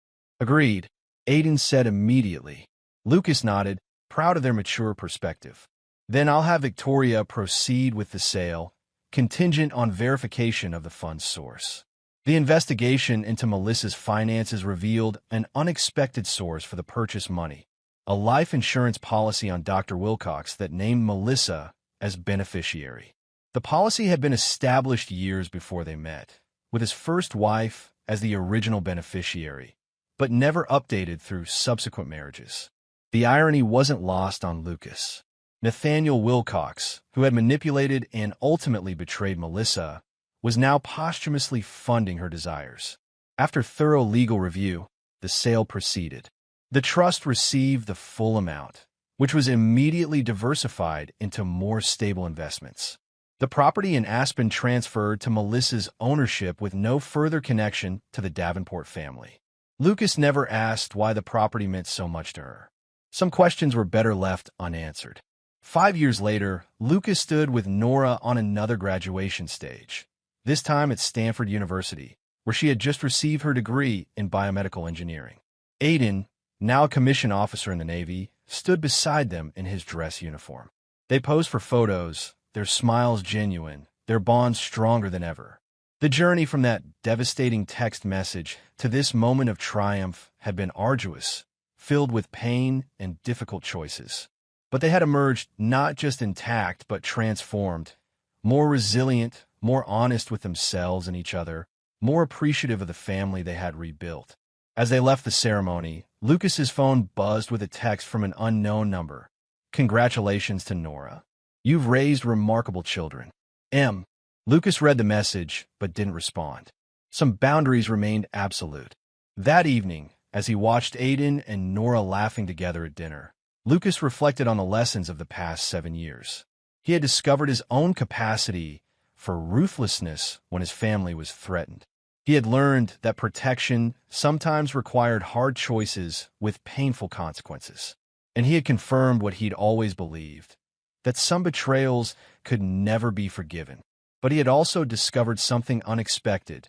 Agreed, Aiden said immediately. Lucas nodded, proud of their mature perspective. Then I'll have Victoria proceed with the sale, contingent on verification of the fund's source. The investigation into Melissa's finances revealed an unexpected source for the purchase money, a life insurance policy on Dr. Wilcox that named Melissa as beneficiary. The policy had been established years before they met, with his first wife as the original beneficiary, but never updated through subsequent marriages. The irony wasn't lost on Lucas. Nathaniel Wilcox, who had manipulated and ultimately betrayed Melissa, was now posthumously funding her desires. After thorough legal review, the sale proceeded. The trust received the full amount, which was immediately diversified into more stable investments. The property in Aspen transferred to Melissa's ownership with no further connection to the Davenport family. Lucas never asked why the property meant so much to her. Some questions were better left unanswered. 5 years later, Lucas stood with Nora on another graduation stage, this time at Stanford University, where she had just received her degree in biomedical engineering. Aiden, now a commissioned officer in the Navy, stood beside them in his dress uniform. They posed for photos, their smiles genuine, their bonds stronger than ever. The journey from that devastating text message to this moment of triumph had been arduous, filled with pain and difficult choices. But they had emerged not just intact but transformed, more resilient, more honest with themselves and each other, more appreciative of the family they had rebuilt. As they left the ceremony, Lucas's phone buzzed with a text from an unknown number. Congratulations to Nora. You've raised remarkable children. M. Lucas read the message, but didn't respond. Some boundaries remained absolute. That evening, as he watched Aiden and Nora laughing together at dinner, Lucas reflected on the lessons of the past 7 years. He had discovered his own capacity for ruthlessness when his family was threatened. He had learned that protection sometimes required hard choices with painful consequences. And he had confirmed what he'd always believed, that some betrayals could never be forgiven. But he had also discovered something unexpected,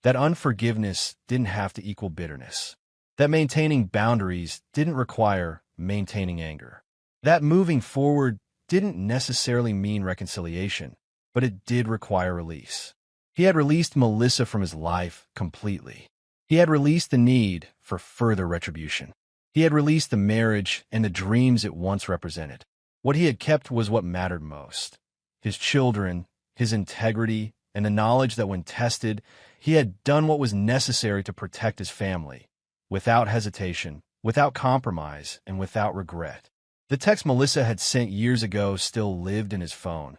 that unforgiveness didn't have to equal bitterness, that maintaining boundaries didn't require maintaining anger, that moving forward didn't necessarily mean reconciliation, but it did require release. He had released Melissa from his life completely. He had released the need for further retribution. He had released the marriage and the dreams it once represented. What he had kept was what mattered most: his children, his integrity, and the knowledge that when tested, he had done what was necessary to protect his family, without hesitation, without compromise, and without regret. The text Melissa had sent years ago still lived in his phone.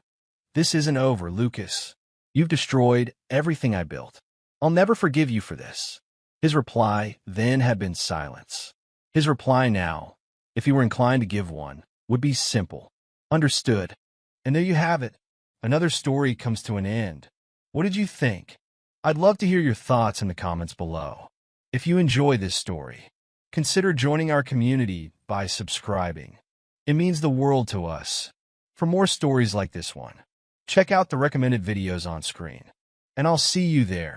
This isn't over, Lucas. You've destroyed everything I built. I'll never forgive you for this. His reply then had been silence. His reply now, if he were inclined to give one, would be simple. Understood. And there you have it. Another story comes to an end. What did you think? I'd love to hear your thoughts in the comments below. If you enjoy this story, consider joining our community by subscribing. It means the world to us. For more stories like this one, check out the recommended videos on screen. And I'll see you there.